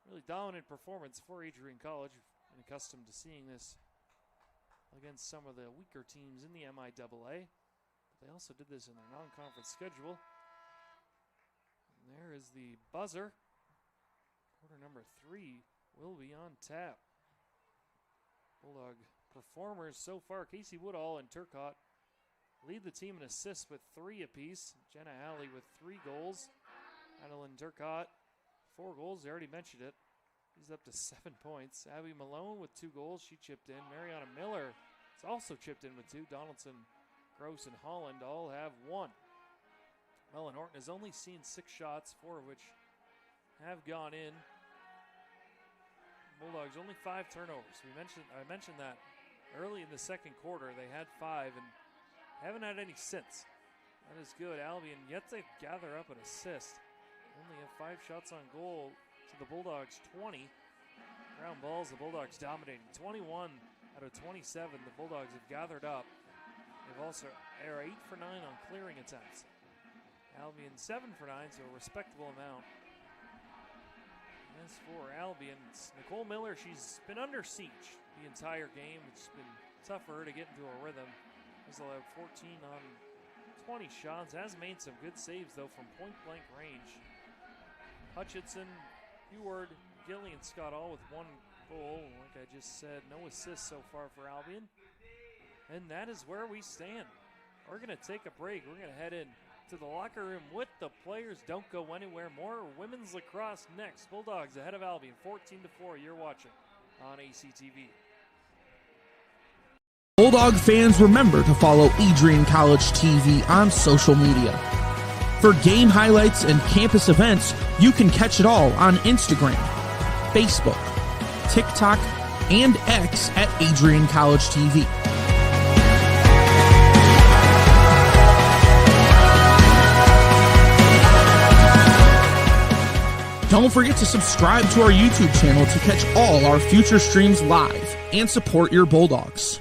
really dominant performance for Adrian College. Been accustomed to seeing this against some of the weaker teams in the MIAA. But they also did this in their non-conference schedule. And There is the buzzer. Quarter number 3 will be on tap. Bulldog performers so far, Casey Woodall and Turcotte lead the team in assists with 3 apiece. Jenna Halley with 3 goals. Adeline Turcotte, 4 goals. They already mentioned it. She's up to 7 points. Abby Malone with 2 goals. She chipped in. Mariana Miller has also chipped in with 2. Donaldson, Gross, and Holland all have 1. Ellen Horton has only seen 6 shots, 4 of which have gone in. Bulldogs only 5 turnovers. I mentioned that early in the second quarter. They had 5 and haven't had any since. That is good. Albion yet to gather up an assist. Only have 5 shots on goal to the Bulldogs 20. Ground balls, the Bulldogs dominating. 21 out of 27 the Bulldogs have gathered up. They've also are 8 for 9 on clearing attempts. Albion 7 for 9, so a respectable amount. As for Albion, it's Nicole Miller. She's been under siege the entire game. It's been tough for her to get into a rhythm. Has allowed 14 on 20 shots. Has made some good saves, though, from point-blank range. Hutchinson, Heward, Gillian Scott all with 1 goal. Like I just said, no assists so far for Albion. And that is where we stand. We're going to take a break. We're going to head in to the locker room with the players. Don't go anywhere. More women's lacrosse next. Bulldogs ahead of Albion, 14-4. You're watching on ACTV. Bulldog fans, remember to follow Adrian College TV on social media. For game highlights and campus events, you can catch it all on Instagram, Facebook, TikTok, and X at Adrian College TV. Don't forget to subscribe to our YouTube channel to catch all our future streams live and support your Bulldogs.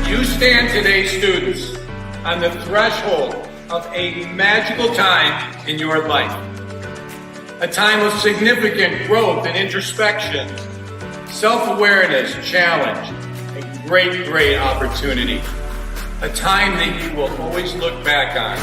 You stand today, students, on the threshold of a magical time in your life. A time of significant growth and introspection, self-awareness, challenge, and great, great opportunity. A time that you will always look back on.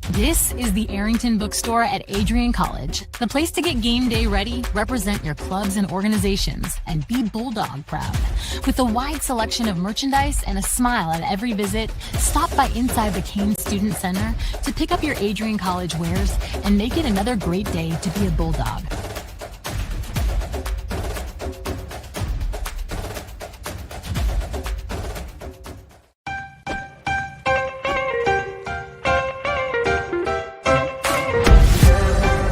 This is the Arrington Bookstore at Adrian College, the place to get game day ready, represent your clubs and organizations, and be Bulldog proud. With a wide selection of merchandise and a smile at every visit, stop by inside the Kane Student Center to pick up your Adrian College wares and make it another great day to be a Bulldog.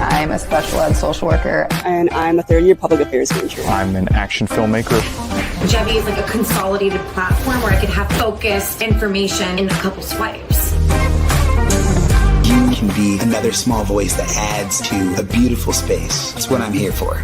I'm a special ed social worker. And I'm a third-year public affairs major. I'm an action filmmaker. Jevi is like a consolidated platform where I could have focused information in a couple swipes. You can be another small voice that adds to a beautiful space. That's what I'm here for.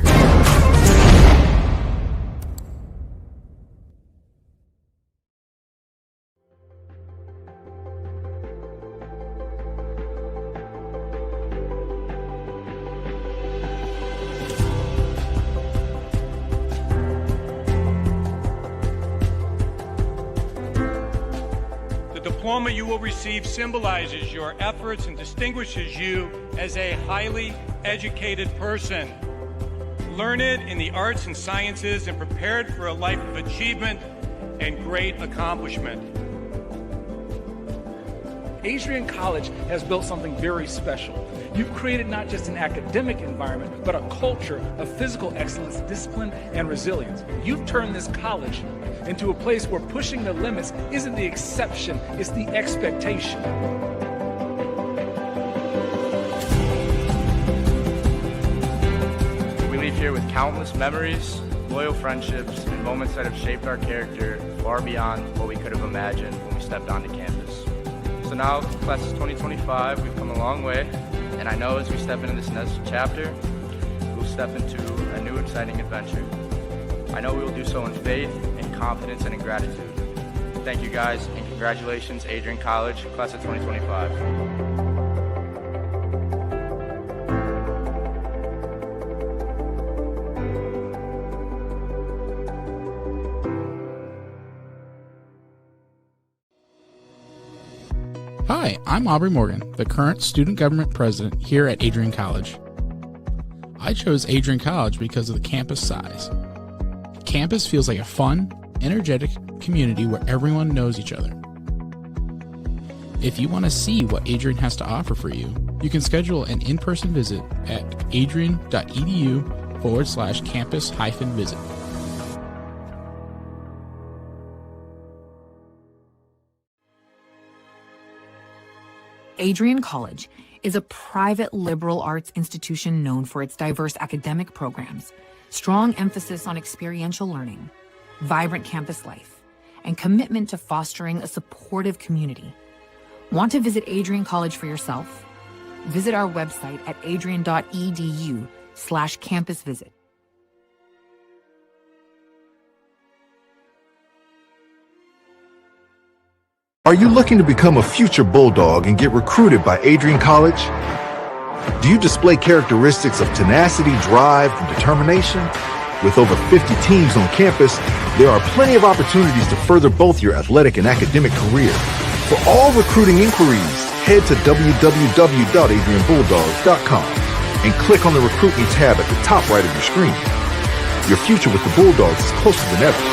The diploma you will receive symbolizes your efforts and distinguishes you as a highly educated person. Learned in the arts and sciences and prepared for a life of achievement and great accomplishment. Adrian College has built something very special. You've created not just an academic environment, but a culture of physical excellence, discipline, and resilience. You've turned this college into a place where pushing the limits isn't the exception, it's the expectation. We leave here with countless memories, loyal friendships, and moments that have shaped our character far beyond what we could have imagined when we stepped onto campus. So now, class of 2025, we've come a long way, and I know as we step into this next chapter, we'll step into a new exciting adventure. I know we will do so in faith, in confidence, and in gratitude. Thank you guys, and congratulations, Adrian College, class of 2025. Hi, I'm Aubrey Morgan, the current student government president here at Adrian College. I chose Adrian College because of the campus size. Campus feels like a fun, energetic community where everyone knows each other. If you want to see what Adrian has to offer for you, you can schedule an in-person visit at adrian.edu/campus-visit. Adrian College is a private liberal arts institution known for its diverse academic programs, strong emphasis on experiential learning, vibrant campus life, and commitment to fostering a supportive community. Want to visit Adrian College for yourself? Visit our website at adrian.edu/campus-visit. Are you looking to become a future Bulldog and get recruited by Adrian College? Do you display characteristics of tenacity, drive, and determination? With over 50 teams on campus, there are plenty of opportunities to further both your athletic and academic career. For all recruiting inquiries, head to www.adrianbulldogs.com and click on the Recruit Me tab at the top right of your screen. Your future with the Bulldogs is closer than ever.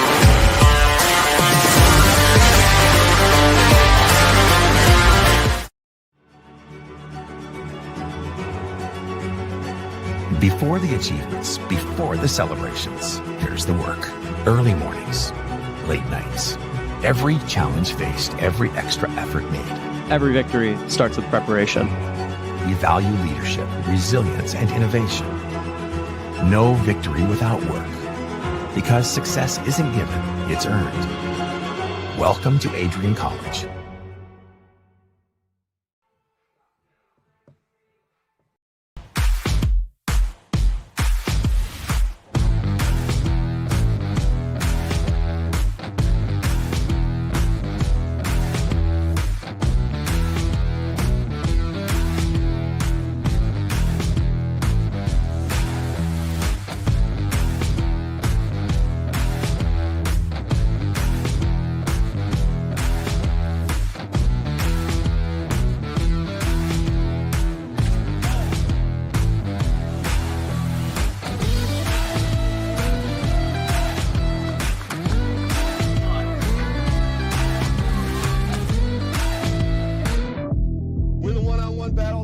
Before the achievements, before the celebrations, here's the work. Early mornings, late nights. Every challenge faced, every extra effort made. Every victory starts with preparation. We value leadership, resilience, and innovation. No victory without work. Because success isn't given, it's earned. Welcome to Adrian College.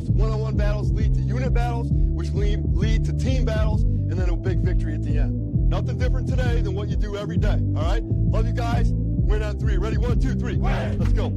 One-on-one battles lead to unit battles, which lead to team battles, and then a big victory at the end. Nothing different today than what you do every day, all right? Love you guys. Win on three. Ready? 1, 2, 3. Let's go.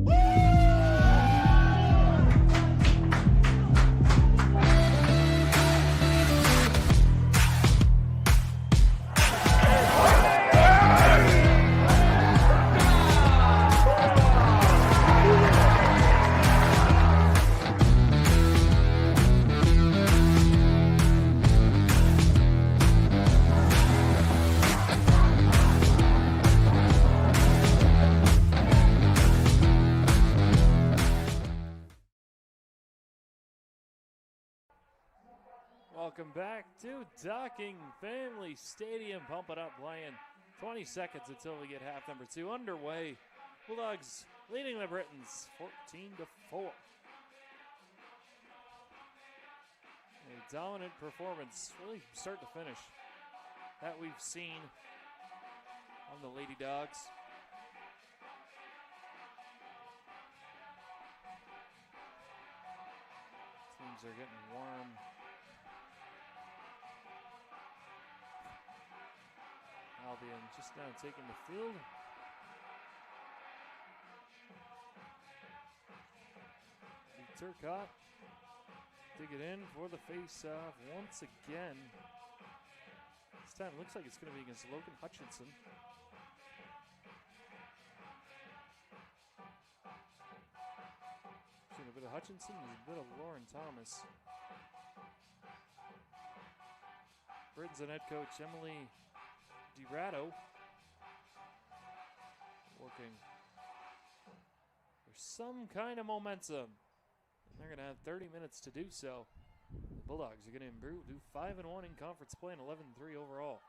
Welcome back to Docking Family Stadium. Pump it up, playing 20 seconds until we get half number 2 underway. Bulldogs leading the Britons 14-4. dominant performance, really start to finish, that we've seen on the Lady Dogs. Teams are getting warm. Albion just now taking the field. Turcotte dig it in for the face-off once again. This time it looks like it's going to be against Logan Hutchinson. Seen a bit of Hutchinson and a bit of Lauren Thomas. Britain's head coach Emily DiRato working for some kind of momentum. They're going to have 30 minutes to do so. The Bulldogs are going to improve, do 5-1 in conference play and 11-3 overall.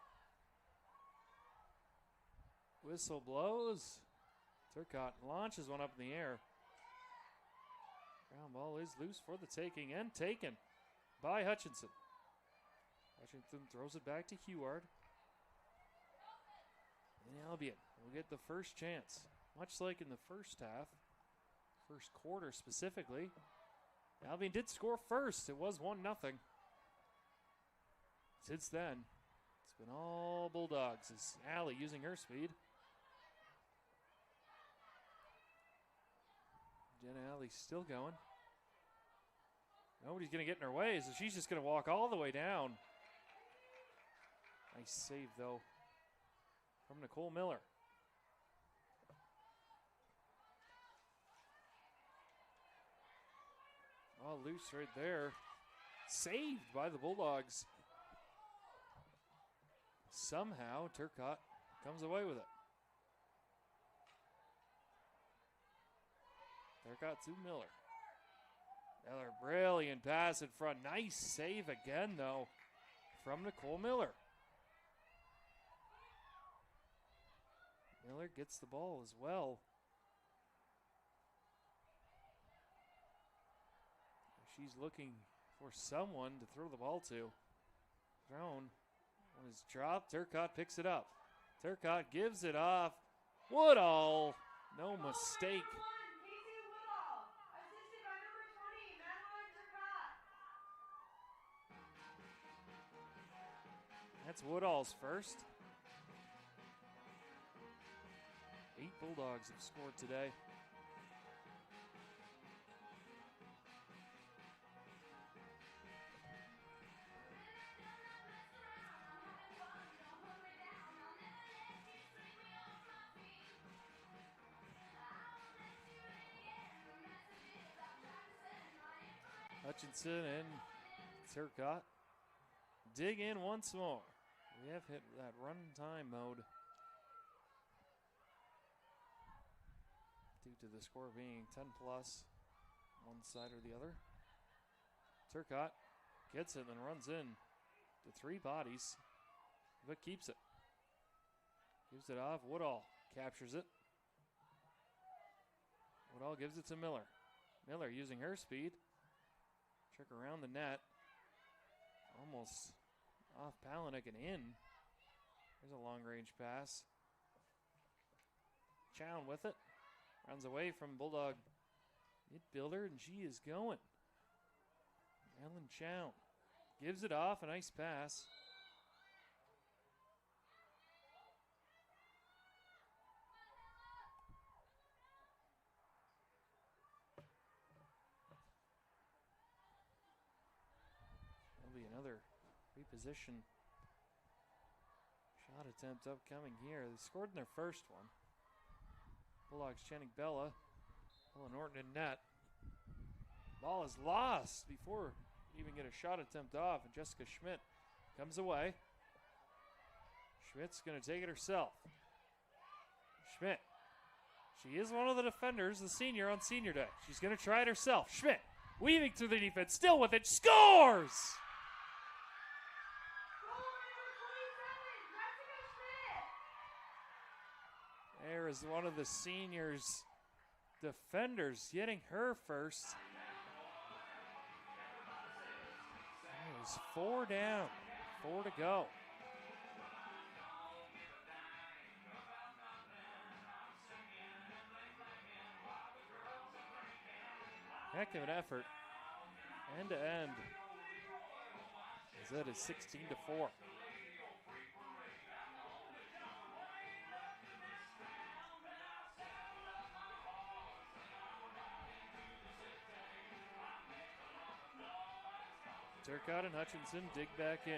Whistle blows. Turcotte launches one up in the air. Ground ball is loose for the taking and taken by Hutchinson. Hutchinson throws it back to Heward. And Albion will get the first chance. Much like in the first half, first quarter specifically. Albion did score first. It was 1-0. Since then, it's been all Bulldogs as Allie using her speed. Jenna Alley still going. Nobody's going to get in her way, so she's just going to walk all the way down. Nice save, though, from Nicole Miller. Oh, loose right there. Saved by the Bulldogs. Somehow, Turcotte comes away with it. Turcotte to Miller. Miller, brilliant pass in front. Nice save again, though, from Nicole Miller. Miller gets the ball as well. She's looking for someone to throw the ball to. Thrown. One is dropped. Turcotte picks it up. Turcotte gives it off. Woodall. No mistake. That's Woodall's first. 8 Bulldogs have scored today. Hutchinson and Turcotte dig in once more. We have hit that run time mode due to the score being 10 plus, one side or the other. Turcotte gets it and runs in to 3 bodies, but keeps it. Gives it off. Woodall captures it. Woodall gives it to Miller. Miller using her speed. Trick around the net. Almost off Palaniuk and in. There's a long range pass. Chown with it. Runs away from Bulldog midfielder, and she is going. Ellen Chown gives it off. A nice pass. Another reposition shot attempt upcoming here. They scored in their first one. Bulldogs chanting Bella. Bella Norton in net. Ball is lost before you even get a shot attempt off, and Jessica Schmidt comes away. Schmidt's going to take it herself. Schmidt. She is one of the defenders, the senior on senior day. She's going to try it herself. Schmidt weaving through the defense, still with it, scores! There is one of the seniors' defenders getting her first. Bulldogs 4 down, 4 to go. Heck of an effort, end to end, as that is 16-4. Turcotte and Hutchinson dig back in.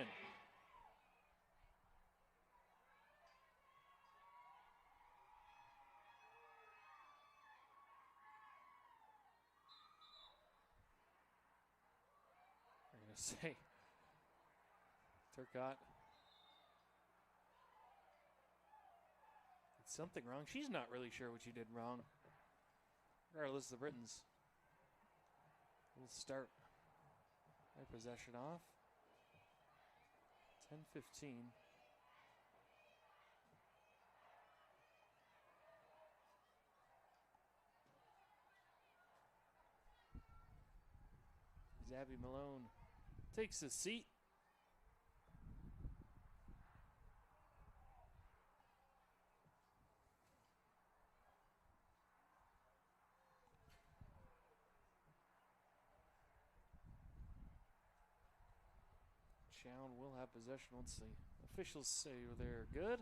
I'm going to say Turcotte did something wrong. She's not really sure what she did wrong. Regardless, the Britons will start their possession off. 10-15. As Abby Malone takes a seat. Chown will have possession once the officials say they're good.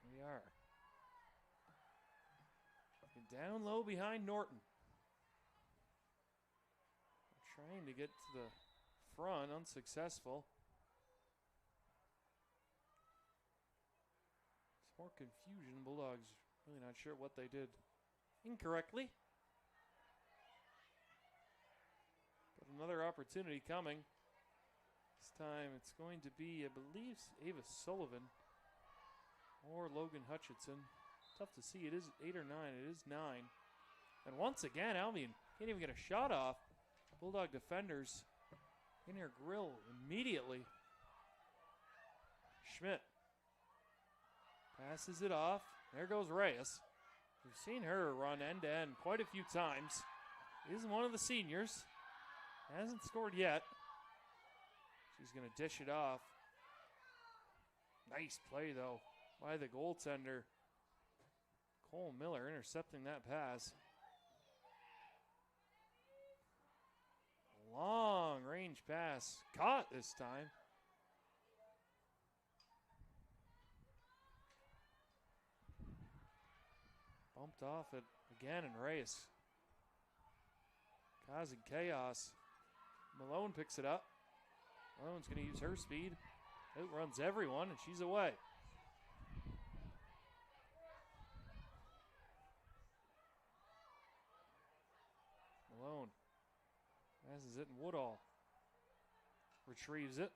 We are. Down low behind Norton. Trying to get to the front, unsuccessful. It's more confusion. Bulldogs really not sure what they did incorrectly. But another opportunity coming. This time it's going to be, I believe, Ava Sullivan or Logan Hutchinson. Tough to see. It is 8 or 9. It is 9. And once again, Albion can't even get a shot off. Bulldog defenders in her grill immediately. Schmidt passes it off. There goes Reyes. We've seen her run end to end quite a few times. Is one of the seniors. Hasn't scored yet. She's going to dish it off. Nice play, though, by the goaltender. Cole Miller intercepting that pass. Long range pass. Caught this time. Bumped off it again, and Reyes causing chaos. Malone picks it up. Malone's going to use her speed. Outruns everyone, and she's away. Malone passes it, and Woodall retrieves it.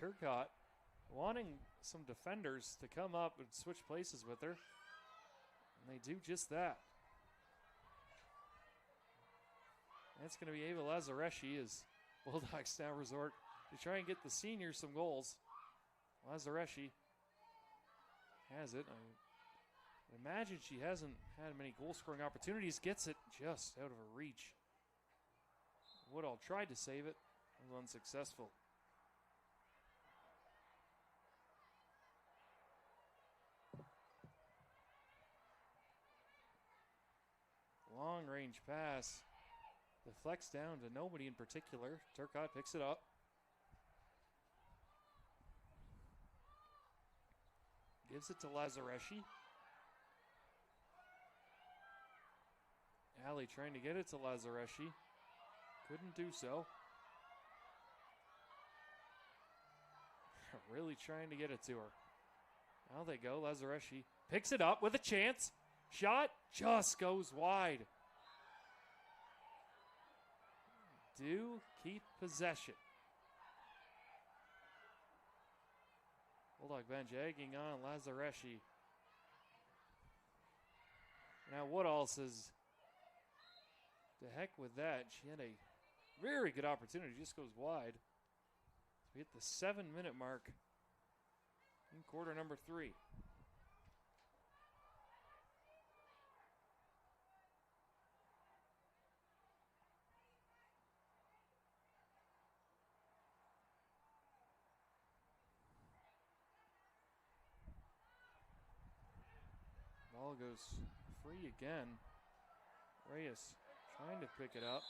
Turcotte wanting some defenders to come up and switch places with her. And they do just that. That's going to be Ava Lazareschi as Bulldogs now resort to try and get the seniors some goals. Lazareschi has it. I imagine she hasn't had many goal-scoring opportunities. Gets it just out of her reach. Woodall tried to save it. Was unsuccessful. Long-range pass. Deflects down to nobody in particular. Turcotte picks it up. Gives it to Lazareschi. Allie trying to get it to Lazareschi. Couldn't do so. Really trying to get it to her. Now they go. Lazareschi picks it up with a chance. Shot just goes wide. Do keep possession. Bulldog bench egging on Lazareschi. Now Woodall says, to heck with that. She had a very good opportunity. Just goes wide. We hit the 7-minute mark in quarter number 3. Ball goes free again. Reyes trying to pick it up.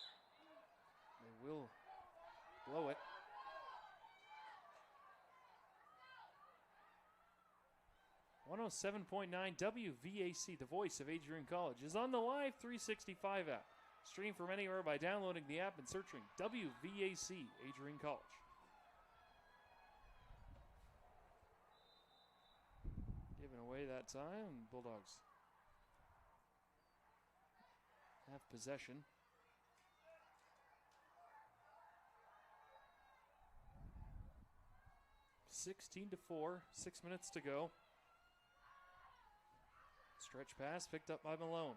They will blow it. .107.9 WVAC, the voice of Adrian College, is on the Live 365 app. Stream from anywhere by downloading the app and searching WVAC Adrian College. Given away that time, Bulldogs have possession. (16-4), 6 minutes to go. Stretch pass picked up by Malone.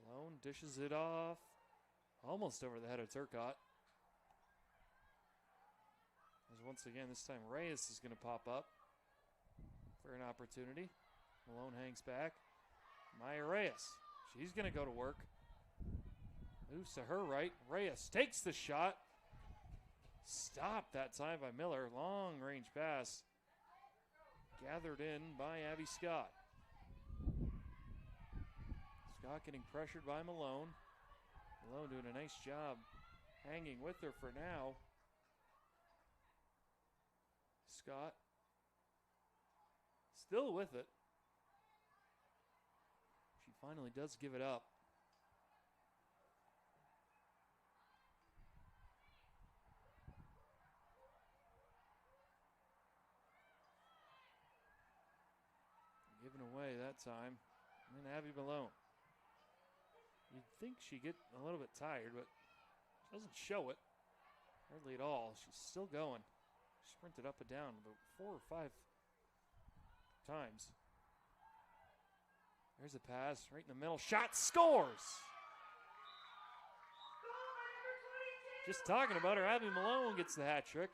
Malone dishes it off. Almost over the head of Turcotte. As once again, this time Reyes is going to pop up for an opportunity. Malone hangs back. Maya Reyes. She's going to go to work. Moves to her right. Reyes takes the shot. Stopped that time by Miller. Long range pass. Gathered in by Abby Scott. Scott getting pressured by Malone. Malone doing a nice job hanging with her for now. Scott still with it. She finally does give it up. Given away that time. And then Abby Malone. You'd think she'd get a little bit tired, but she doesn't show it. Hardly at all. She's still going. Sprinted up and down about 4 or 5 times. There's a pass right in the middle. Shot, scores! Just talking about her, Abby Malone gets the hat trick.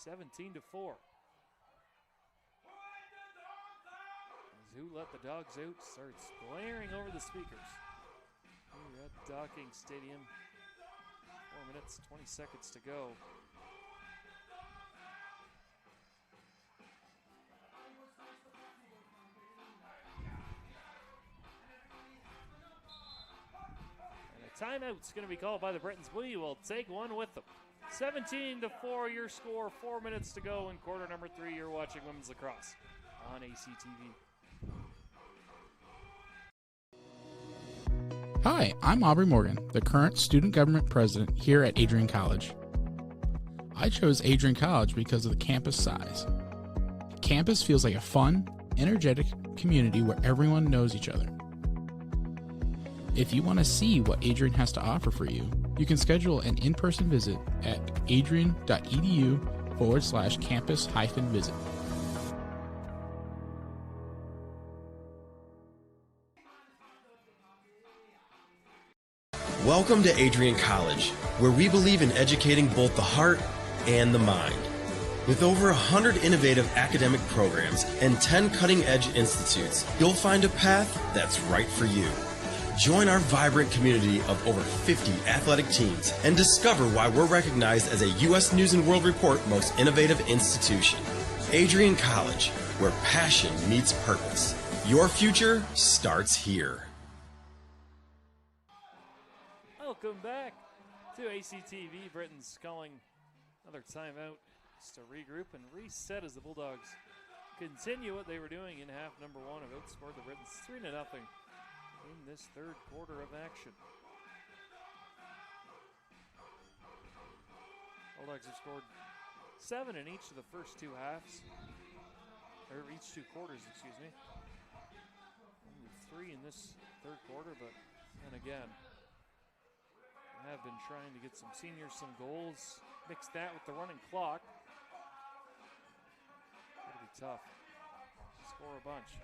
17-4. Who Let the Dogs Out starts blaring over the speakers. Here at Docking Stadium. 4 minutes, 20 seconds to go. And a timeout's going to be called by the Britons. We will take one with them. 17-4 your score, 4 minutes to go in quarter number 3. You're watching women's lacrosse on ACTV. Hi, I'm Aubrey Morgan, the current student government president here at Adrian College. I chose Adrian College because of the campus size. Campus feels like a fun, energetic community where everyone knows each other. If you want to see what Adrian has to offer for you, you can schedule an in-person visit at adrian.edu/campus-visit. Welcome to Adrian College, where we believe in educating both the heart and the mind. With over 100 innovative academic programs and 10 cutting-edge institutes, you'll find a path that's right for you. Join our vibrant community of over 50 athletic teams and discover why we're recognized as a U.S. News & World Report Most Innovative Institution. Adrian College, where passion meets purpose. Your future starts here. Welcome back to ACTV. Britons calling another timeout just to regroup and reset as the Bulldogs continue what they were doing in half number 1. Have outscored the Britons 3-0 in this third quarter of action. Bulldogs have scored 7 in each of the first 2 halves, or each 2 quarters, excuse me. Only 3 in this third quarter, but then again, have been trying to get some seniors some goals. Mix that with the running clock. It'll be tough. Score a bunch.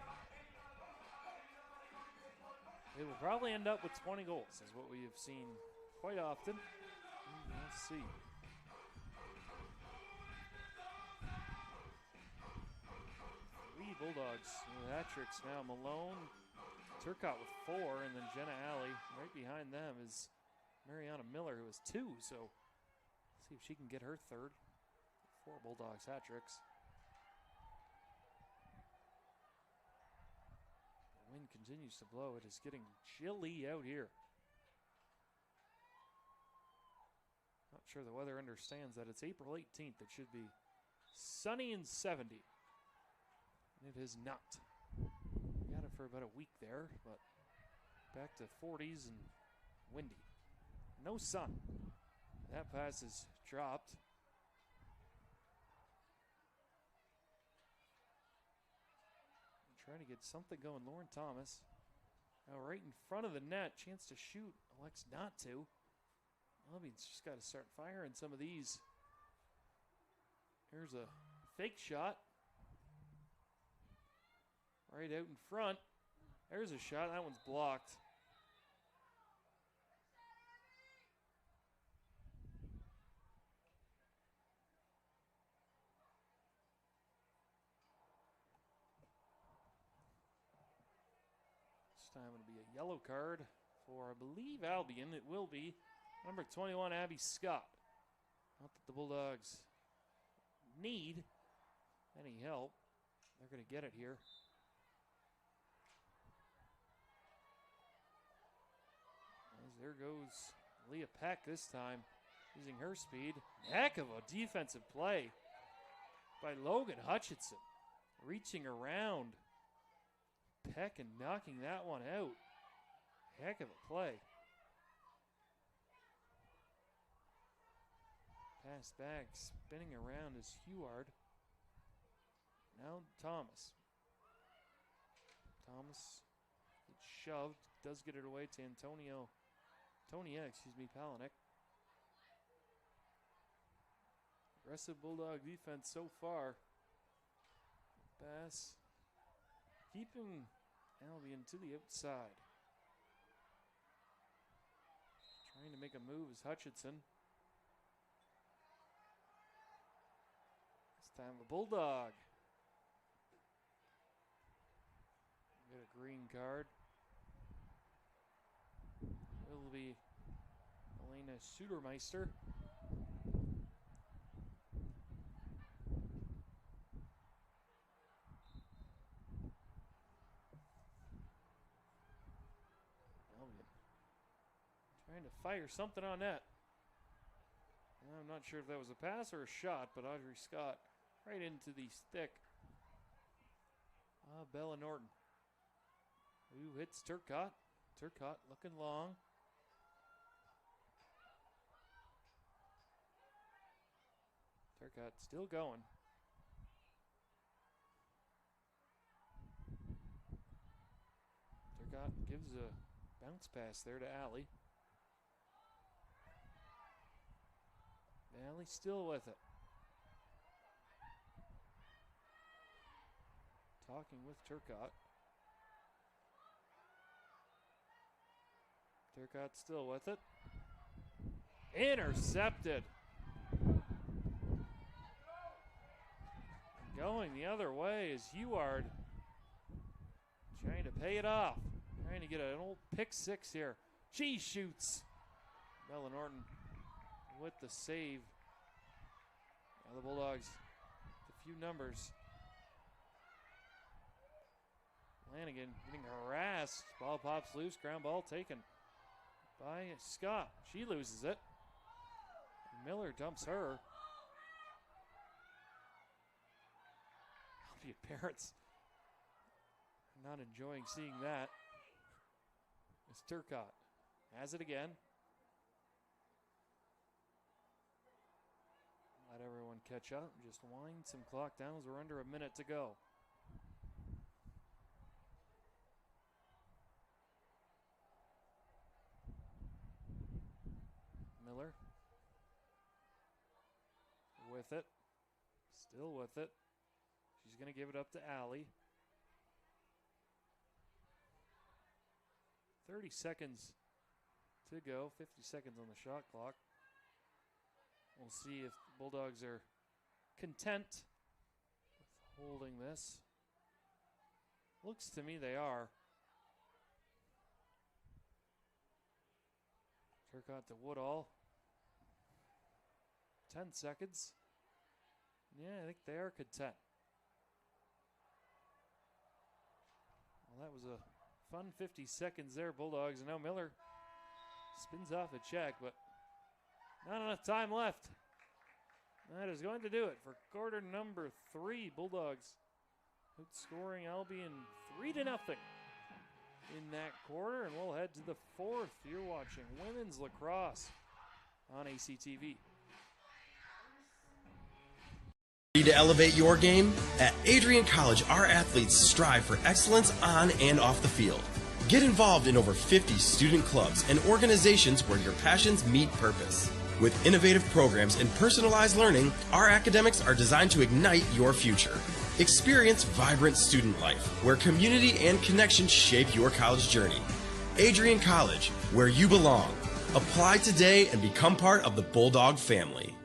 It will probably end up with 20 goals, is what we have seen quite often. Let's see. Three Bulldogs with hat tricks now. Malone, Turcotte with 4, and then Jenna Alley. Right behind them is Mariana Miller, who has 2, so let's see if she can get her third. 4 Bulldogs hat tricks. continues to blow. It is getting chilly out here. Not sure the weather understands that. It's April 18th. It should be sunny and 70. And it is not. We got it for about a week there, but back to 40s and windy. No sun. That pass is dropped. Trying to get something going. Lauren Thomas. Now right in front of the net. Chance to shoot. Elects not to. Albion's just got to start firing some of these. Here's a fake shot. Right out in front. There's a shot. That one's blocked. This time it'll be a yellow card for, I believe, Albion. It will be number 21, Abby Scott. Not that the Bulldogs need any help. They're going to get it here. As there goes Leah Peck this time, using her speed. Heck of a defensive play by Logan Hutchinson. Reaching around Peck and knocking that one out. Heck of a play. Pass back, spinning around is Heward. Now Thomas. Thomas gets shoved, does get it away to Tonia, Palaniuk. Aggressive Bulldog defense so far. Pass keeping Albion to the outside. Trying to make a move is Hutchinson. This time a Bulldog. Get a green card. Will be Elena Sudermeister. Albion trying to fire something on net. I'm not sure if that was a pass or a shot, but Audrey Scott right into the stick. Bella Norton. Who hits Turcotte. Turcotte looking long. Turcotte still going. Turcotte gives a bounce pass there to Allie. Allie still with it. Talking with Turcotte. Turcotte still with it. Intercepted. Going the other way is Heward. Trying to pay it off. Trying to get an old pick six here. She shoots. Bella Norton with the save. Now the Bulldogs, a few numbers. Flanagan getting harassed. Ball pops loose. Ground ball taken by Scott. She loses it. Miller dumps her. Albion parents not enjoying seeing that. It's Turcotte. Has it again. Let everyone catch up. Just wind some clock down as we're under a minute to go. Miller with it. Still with it. She's going to give it up to Allie. 30 seconds to go. 50 seconds on the shot clock. We'll see if the Bulldogs are content with holding this. Looks to me they are. Turcotte to Woodall. 10 seconds. Yeah, I think they are content. Well, that was a Fun 50 seconds there, Bulldogs. And now Miller spins off a check, but not enough time left. That is going to do it for quarter number 3. Bulldogs outscoring Albion 3-0 in that quarter. And we'll head to the 4th. You're watching women's lacrosse on ACTV. Ready to elevate your game? At Adrian College, our athletes strive for excellence on and off the field. Get involved in over 50 student clubs and organizations where your passions meet purpose. With innovative programs and personalized learning, our academics are designed to ignite your future. Experience vibrant student life, where community and connection shape your college journey. Adrian College, where you belong. Apply today and become part of the Bulldog family.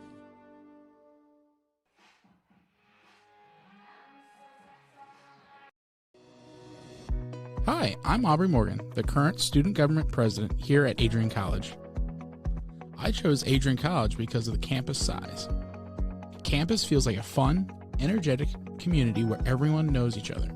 Hi, I'm Aubrey Morgan, the current student government president here at Adrian College. I chose Adrian College because of the campus size. Campus feels like a fun, energetic community where everyone knows each other.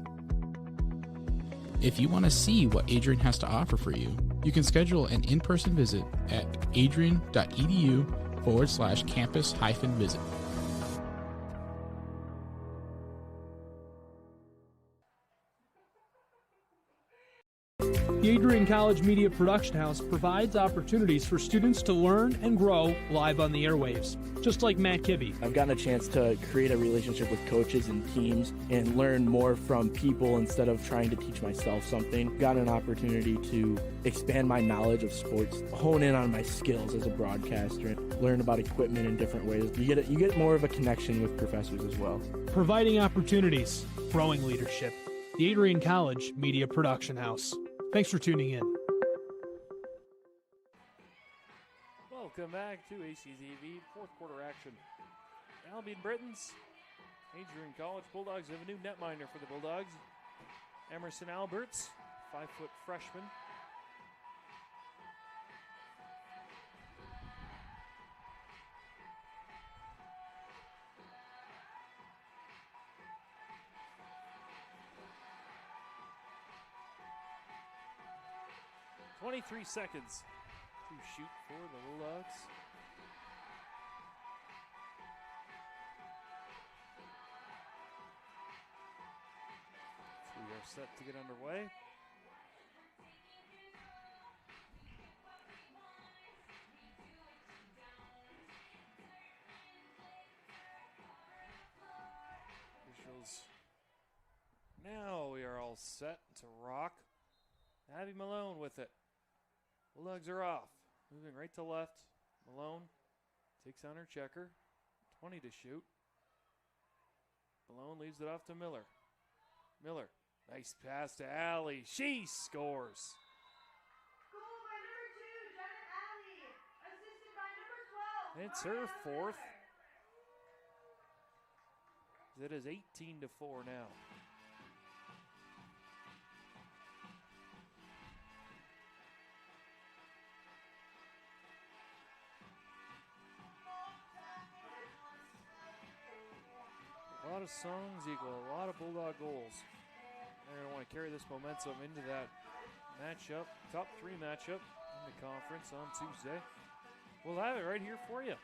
If you want to see what Adrian has to offer for you, you can schedule an in-person visit at adrian.edu/campus-visit. The Adrian College Media Production House provides opportunities for students to learn and grow live on the airwaves, just like Matt Kibbe. I've gotten a chance to create a relationship with coaches and teams and learn more from people instead of trying to teach myself something. Gotten an opportunity to expand my knowledge of sports, hone in on my skills as a broadcaster, and learn about equipment in different ways. You get more of a connection with professors as well. Providing opportunities, growing leadership. The Adrian College Media Production House. Thanks for tuning in. Welcome back to ACTV, 4th quarter action. Albion Britons, Adrian College Bulldogs have a new netminder for the Bulldogs. Emerson Alberts, 5-foot freshman. .23 seconds to shoot for the Bulldogs. We are set to get underway. Officials. Now we are all set to rock. Abby Malone with it. Bulldogs are off. Moving right to left. Malone takes on her checker. 20 to shoot. Malone leaves it off to Miller. Miller. Nice pass to Allie. She scores. Goal by number 2, Jenna Alley. Assisted by number 12. It's her 4th. It is 18-4 now. A lot of songs equal a lot of Bulldog goals. They're going to want to carry this momentum into that matchup, top 3 matchup in the conference on Tuesday. We'll have it right here for you.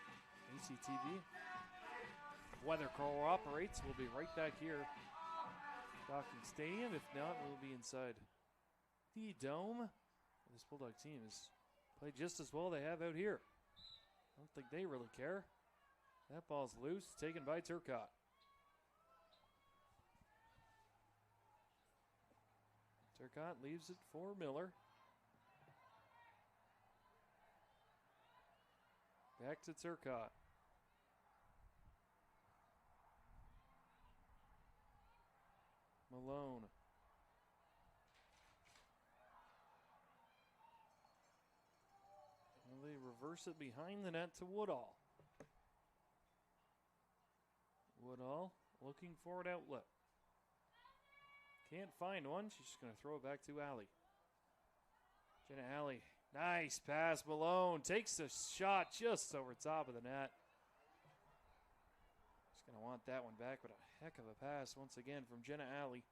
ACTV. Weather cooperates. We'll be right back here. Docking Stadium. If not, we'll be inside the Dome. This Bulldog team has played just as well they have out here. I don't think they really care. That ball's loose, taken by Turcotte. Turcotte leaves it for Miller. Back to Turcotte. Malone. And they reverse it behind the net to Woodall. Woodall looking for an outlet. Can't find one. She's just going to throw it back to Alley. Jenna Alley. Nice pass. Malone takes the shot just over top of the net. Just going to want that one back, but a heck of a pass once again from Jenna Alley.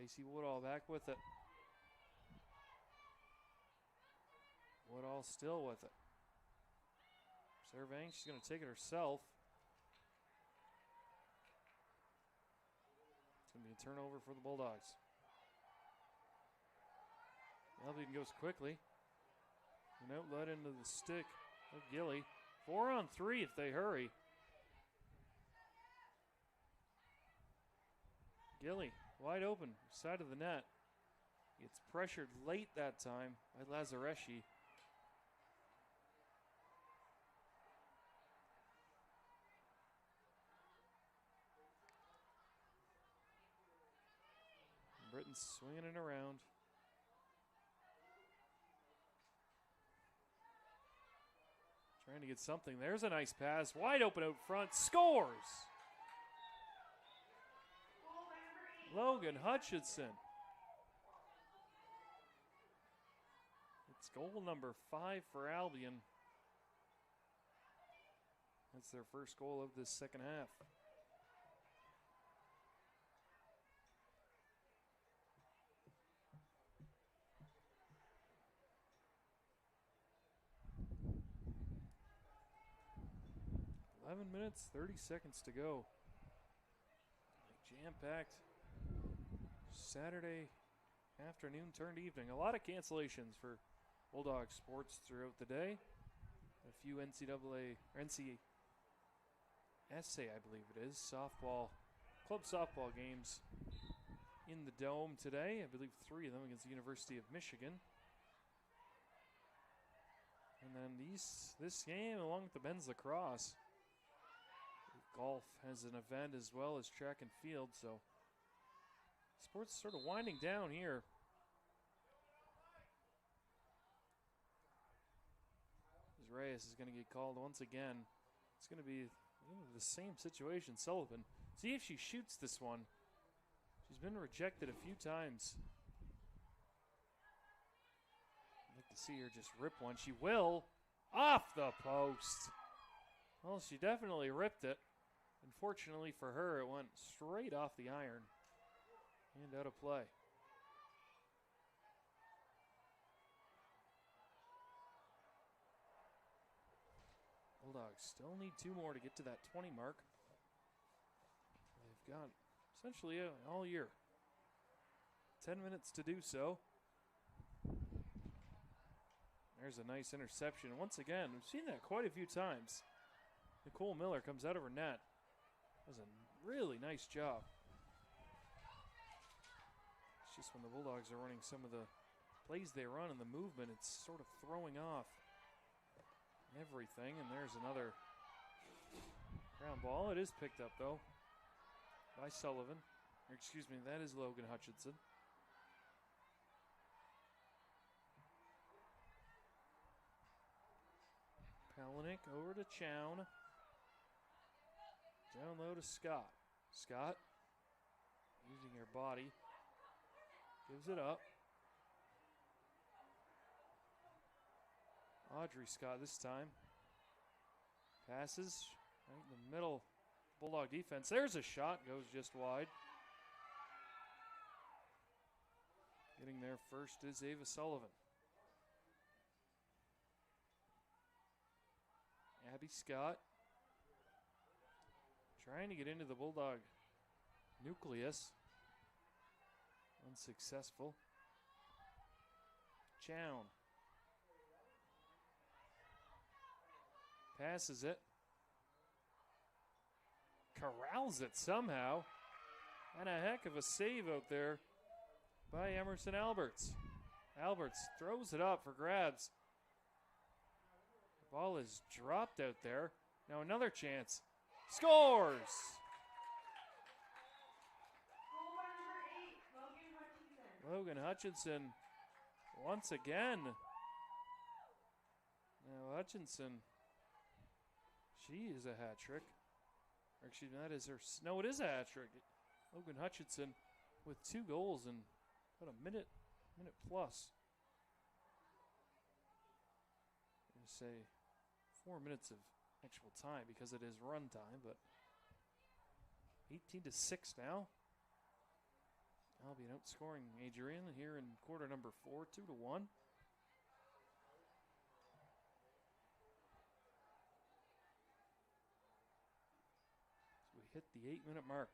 Casey Woodall back with it. Woodall still with it. Surveying, she's going to take it herself. It's going to be a turnover for the Bulldogs. Albion goes quickly. An outlet into the stick of Gilly. 4-on-3 if they hurry. Gilly, wide open, side of the net. Gets pressured late that time by Lazareschi. Britton's swinging it around. Trying to get something. There's a nice pass. Wide open out front. Scores! Logan Hutchinson. It's goal number 5 for Albion. That's their first goal of this second half. Minutes, 30 seconds to go. Jam-packed Saturday afternoon turned evening. A lot of cancellations for Bulldog sports throughout the day. A few NCSA, I believe it is, club softball games in the Dome today. I believe 3 of them against the University of Michigan. And then this game along with the men's lacrosse. Golf has an event as well as track and field, so sports sort of winding down here. As Reyes is going to get called once again. It's going to be the same situation. Sullivan. See if she shoots this one. She's been rejected a few times. I'd like to see her just rip one. She will. Off the post. Well, she definitely ripped it. Unfortunately for her, it went straight off the iron and out of play. Bulldogs still need 2 more to get to that 20 mark. They've got essentially all year. 10 minutes to do so. There's a nice interception. Once again, we've seen that quite a few times. Nicole Miller comes out of her net. Does a really nice job. It's just when the Bulldogs are running some of the plays they run and the movement, it's sort of throwing off everything. And there's another ground ball. It is picked up, though, by Sullivan. Or excuse me, that is Logan Hutchinson. Palaniuk over to Chown. Down low to Scott. Scott, using her body, gives it up. Audrey Scott this time. Passes right in the middle. Bulldog defense. There's a shot. Goes just wide. Getting there first is Ava Sullivan. Abby Scott. Trying to get into the Bulldog nucleus. Unsuccessful. Chown. Passes it. Corrals it somehow. And a heck of a save out there by Emerson Alberts. Alberts throws it up for grabs. The ball is dropped out there. Now another chance. Scores! Logan Hutchinson once again. Now Hutchinson, she is a hat trick. Or excuse me, that is her. No, it is a hat trick. Logan Hutchinson with 2 goals in about a minute plus. I'm going to say 4 minutes of actual time because it is run time, but 18-6 now. Albion outscoring Adrian here in quarter number 4, 2-1. So we hit the 8-minute mark.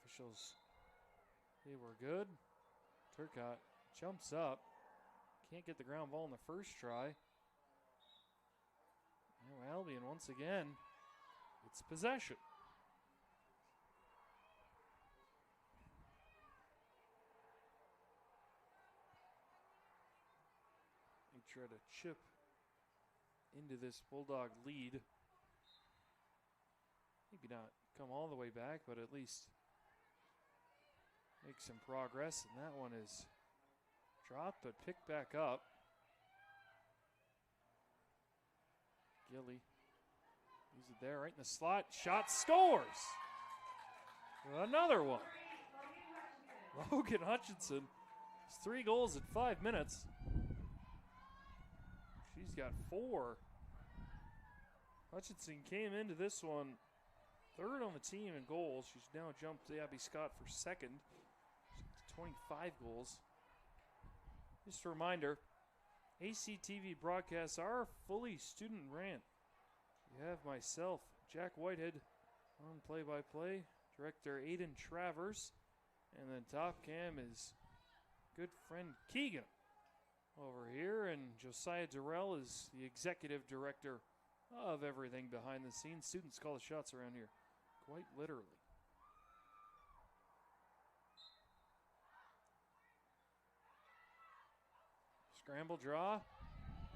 Officials, they were good. Turcotte jumps up. Can't get the ground ball in the first try. Now Albion once again, it's possession. They try to chip into this Bulldog lead. Maybe not come all the way back, but at least make some progress. And that one is dropped, but picked back up. Gilly leaves it there right in the slot. Shot, scores! Another one. Logan Hutchinson has 3 goals in 5 minutes. She's got 4. Hutchinson came into this one 3rd on the team in goals. She's now jumped Abby Scott for 2nd. 25 goals. Just a reminder, ACTV broadcasts are fully student ran. You have myself, Jack Whitehead, on play-by-play, director Aiden Travers, and then top cam is good friend Keegan over here, and Josiah Durrell is the executive director of everything behind the scenes. Students call the shots around here, quite literally. Scramble draw.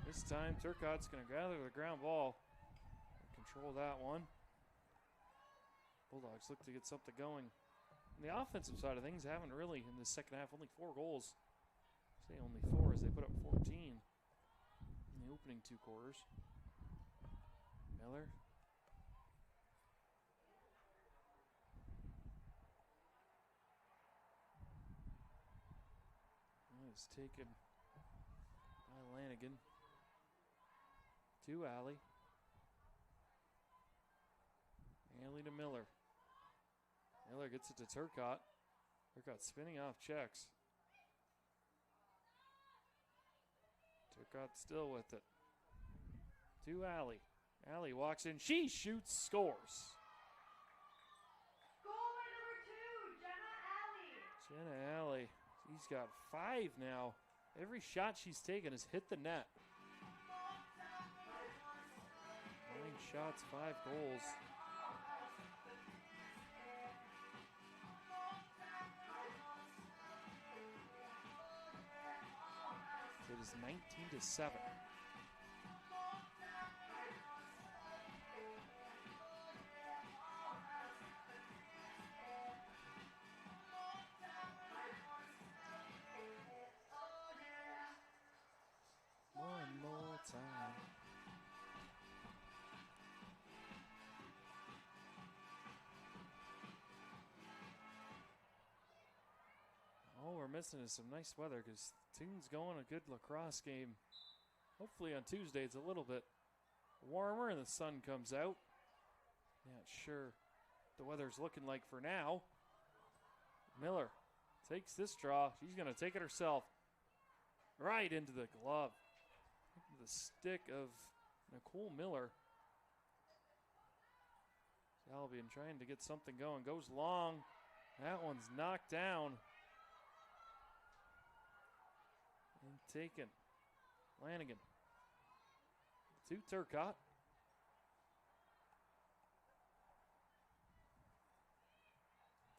This time Turcotte's going to gather the ground ball. Control that one. Bulldogs look to get something going. On the offensive side of things, haven't really in the second half, only 4 goals. I say only 4 as they put up 14 in the opening 2 quarters. Miller. That is taken by Lanigan. To Alley. Alley to Miller. Miller gets it to Turcotte. Turcotte spinning off checks. Turcotte still with it. To Alley. Alley walks in. She shoots, scores. Goal by number 2, Jenna Alley. Jenna Alley. She's got 5 now. Every shot she's taken has hit the net. 9 shots, 5 goals. It is 19-7. One more time. All we're missing is some nice weather because Tune's going a good lacrosse game. Hopefully on Tuesday it's a little bit warmer and the sun comes out. Not sure the weather's looking like for now. Miller takes this draw. She's going to take it herself. Right into the glove. The stick of Nicole Miller. Albion trying to get something going. Goes long. That one's knocked down. And taken. Lanigan. To Turcotte.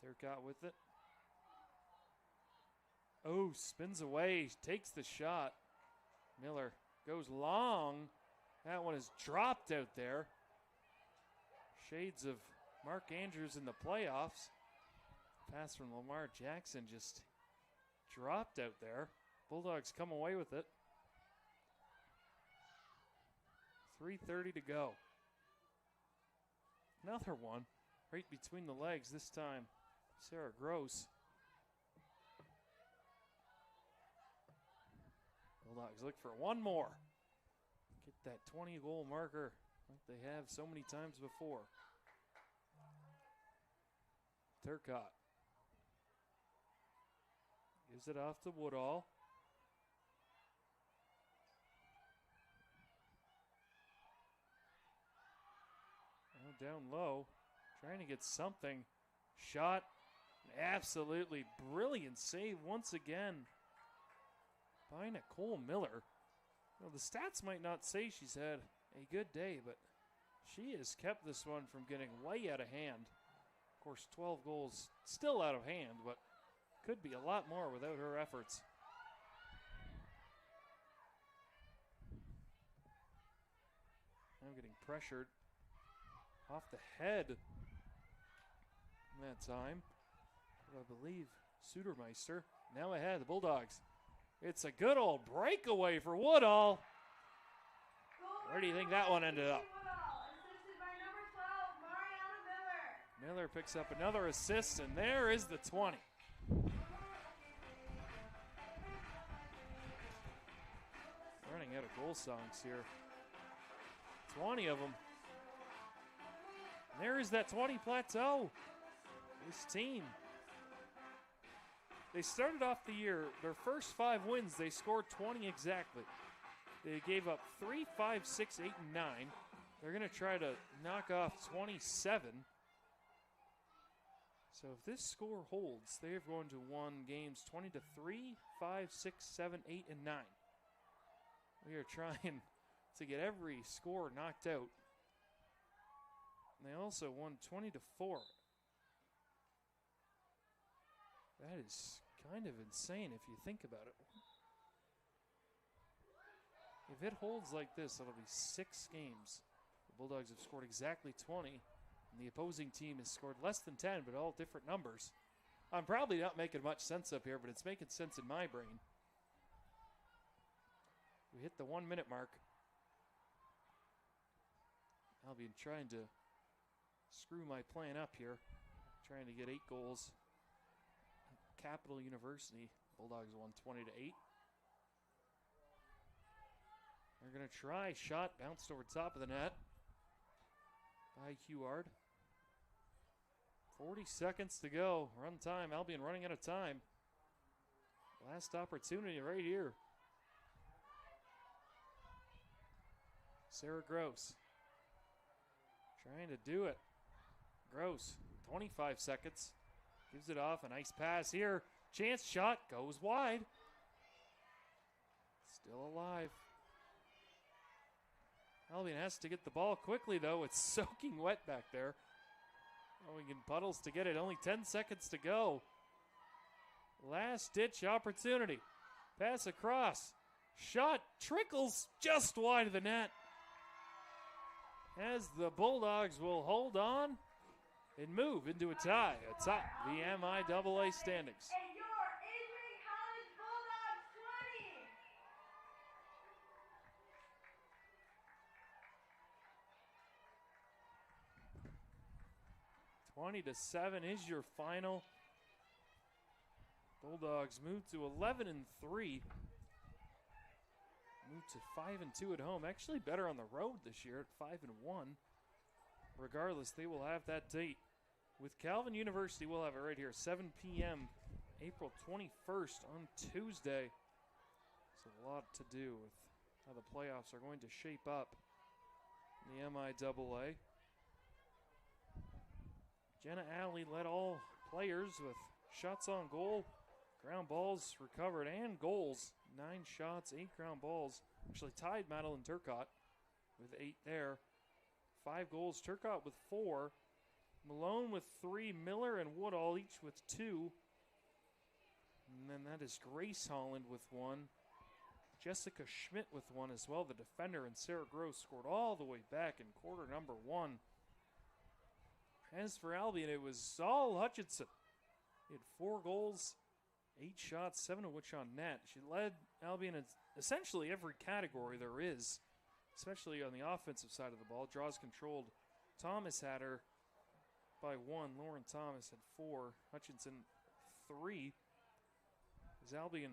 Turcotte with it. Oh, spins away. Takes the shot. Miller goes long. That one is dropped out there. Shades of Mark Andrews in the playoffs. Pass from Lamar Jackson just dropped out there. Bulldogs come away with it. 3:30 to go. Another one right between the legs this time. Sarah Gross. Bulldogs look for one more. Get that 20-goal marker like they have so many times before. Turcotte gives it off to Woodall. Now down low, trying to get something. Shot, absolutely brilliant save once again by Nicole Miller. Well, the stats might not say she's had a good day, but she has kept this one from getting way out of hand. Of course, 12 goals still out of hand, but could be a lot more without her efforts. Now getting pressured off the head that time. I believe Sudermeister now ahead, the Bulldogs. It's a good old breakaway for Woodall. Where do you think that one ended up? Miller picks up another assist, and there is the 20. Running out of goal songs here. 20 of them. And there is that 20 plateau. This team. They started off the year, their first 5 wins, they scored 20 exactly. They gave up 3, 5, 6, 8, and 9. They're going to try to knock off 27. So if this score holds, they have gone to won games 20-3, 5, 6, 7, 8, and 9. We are trying to get every score knocked out. And they also won 20-4. That is kind of insane if you think about it. If it holds like this, it'll be 6 games. The Bulldogs have scored exactly 20, and the opposing team has scored less than 10, but all different numbers. I'm probably not making much sense up here, but it's making sense in my brain. We hit the 1-minute mark. Albion trying to screw my plan up here, trying to get 8 goals. Capital University, Bulldogs won 20-8. They're going to try. Shot bounced over top of the net by Huard. 40 seconds to go. Run time. Albion running out of time. Last opportunity right here. Sarah Gross trying to do it. Gross, 25 seconds. Gives it off. A nice pass here. Chance shot goes wide. Still alive. Albion has to get the ball quickly, though. It's soaking wet back there. Going in puddles to get it. Only 10 seconds to go. Last-ditch opportunity. Pass across. Shot trickles just wide of the net. As the Bulldogs will hold on and move into a tie atop the MIAA standings. And your Adrian College Bulldogs 20. 20-7 is your final. Bulldogs move to 11-3. Move to 5-2 at home. Actually better on the road this year at 5-1. Regardless, they will have that date. With Calvin University, we'll have it right here, 7 p.m., April 21st on Tuesday. So a lot to do with how the playoffs are going to shape up in the MIAA. Jenna Alley led all players with shots on goal, ground balls recovered, and goals. 9 shots, 8 ground balls. Actually tied Madeline Turcotte with 8 there. 5 goals, Turcotte with 4. Malone with 3, Miller and Woodall each with 2. And then that is Grace Holland with 1. Jessica Schmidt with 1 as well. The defender and Sarah Gross scored all the way back in quarter number 1. As for Albion, it was all Hutchinson. He had 4 goals, 8 shots, 7 of which on net. She led Albion in essentially every category there is, especially on the offensive side of the ball. Draws controlled. Thomas had her by 1. Lauren Thomas had 4. Hutchinson 3. As Albion,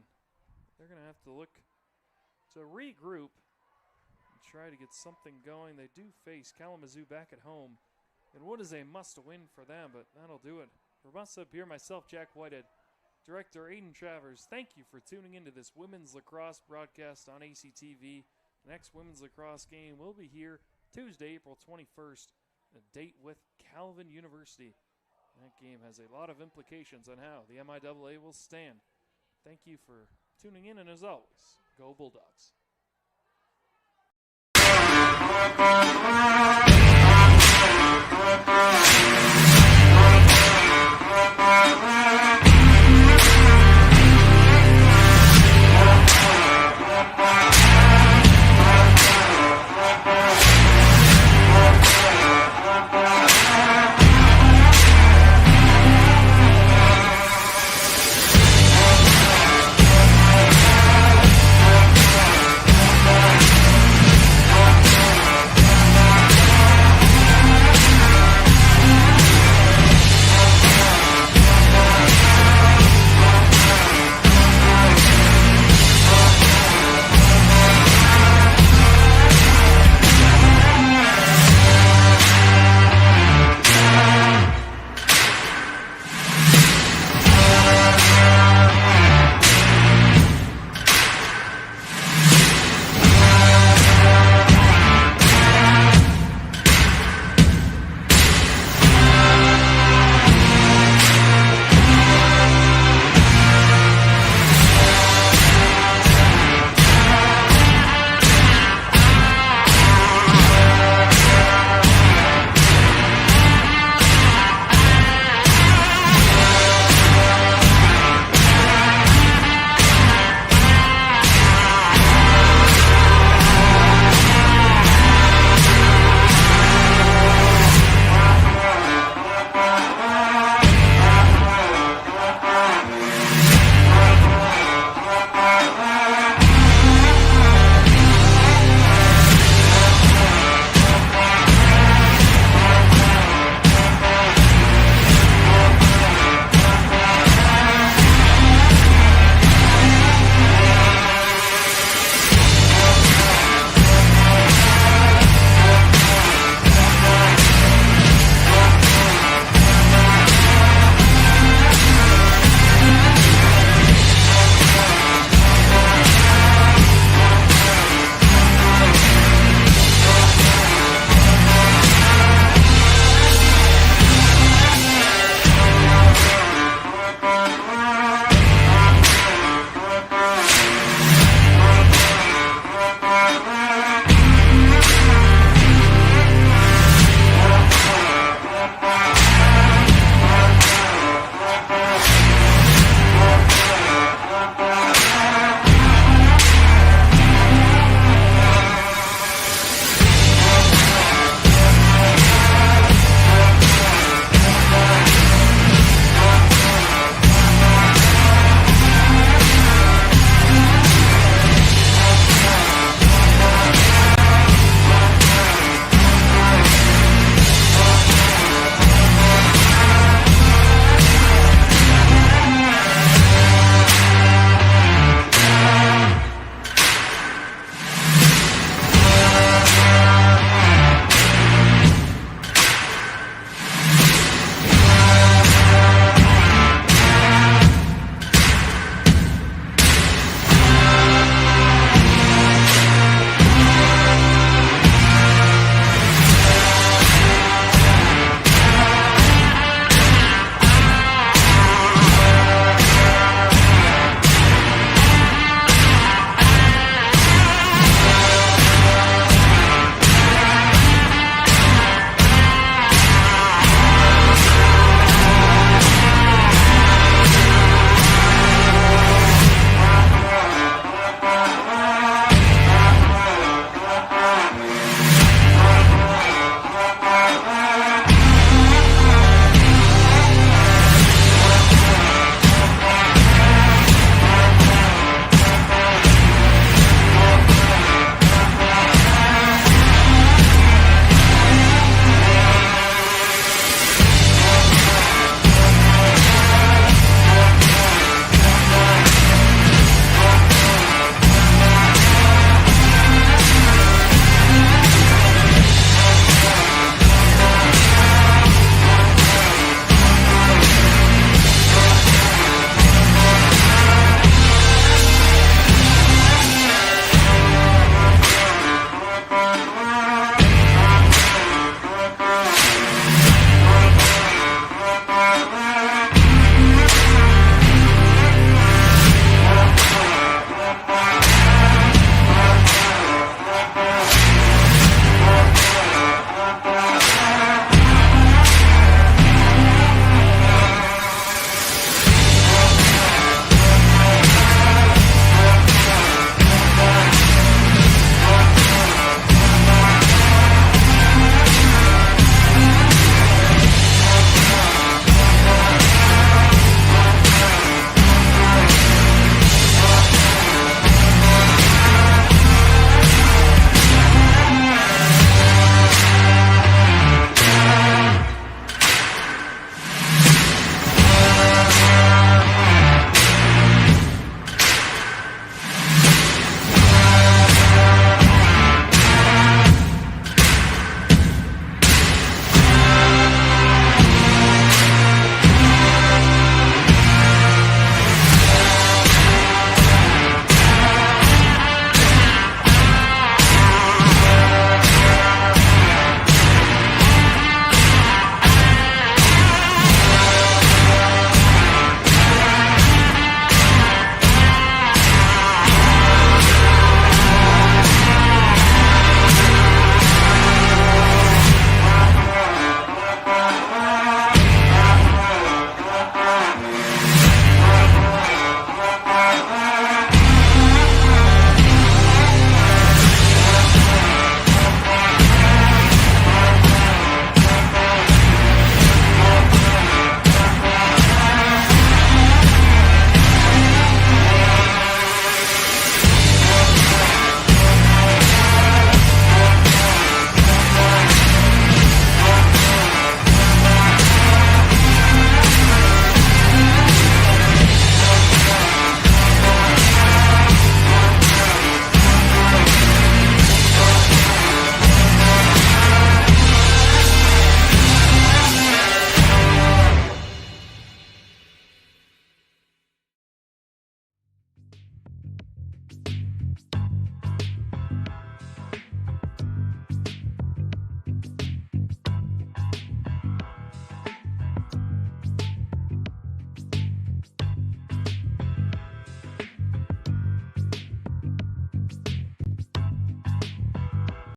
they're going to have to look to regroup and try to get something going. They do face Kalamazoo back at home, and what is a must-win for them, but that'll do it. For us up here, myself, Jack Whitehead, Director Aiden Travers, thank you for tuning into this women's lacrosse broadcast on ACTV. The next women's lacrosse game will be here Tuesday, April 21st, a date with Calvin University. That game has a lot of implications on how the MIAA will stand. Thank you for tuning in, and as always, go Bulldogs.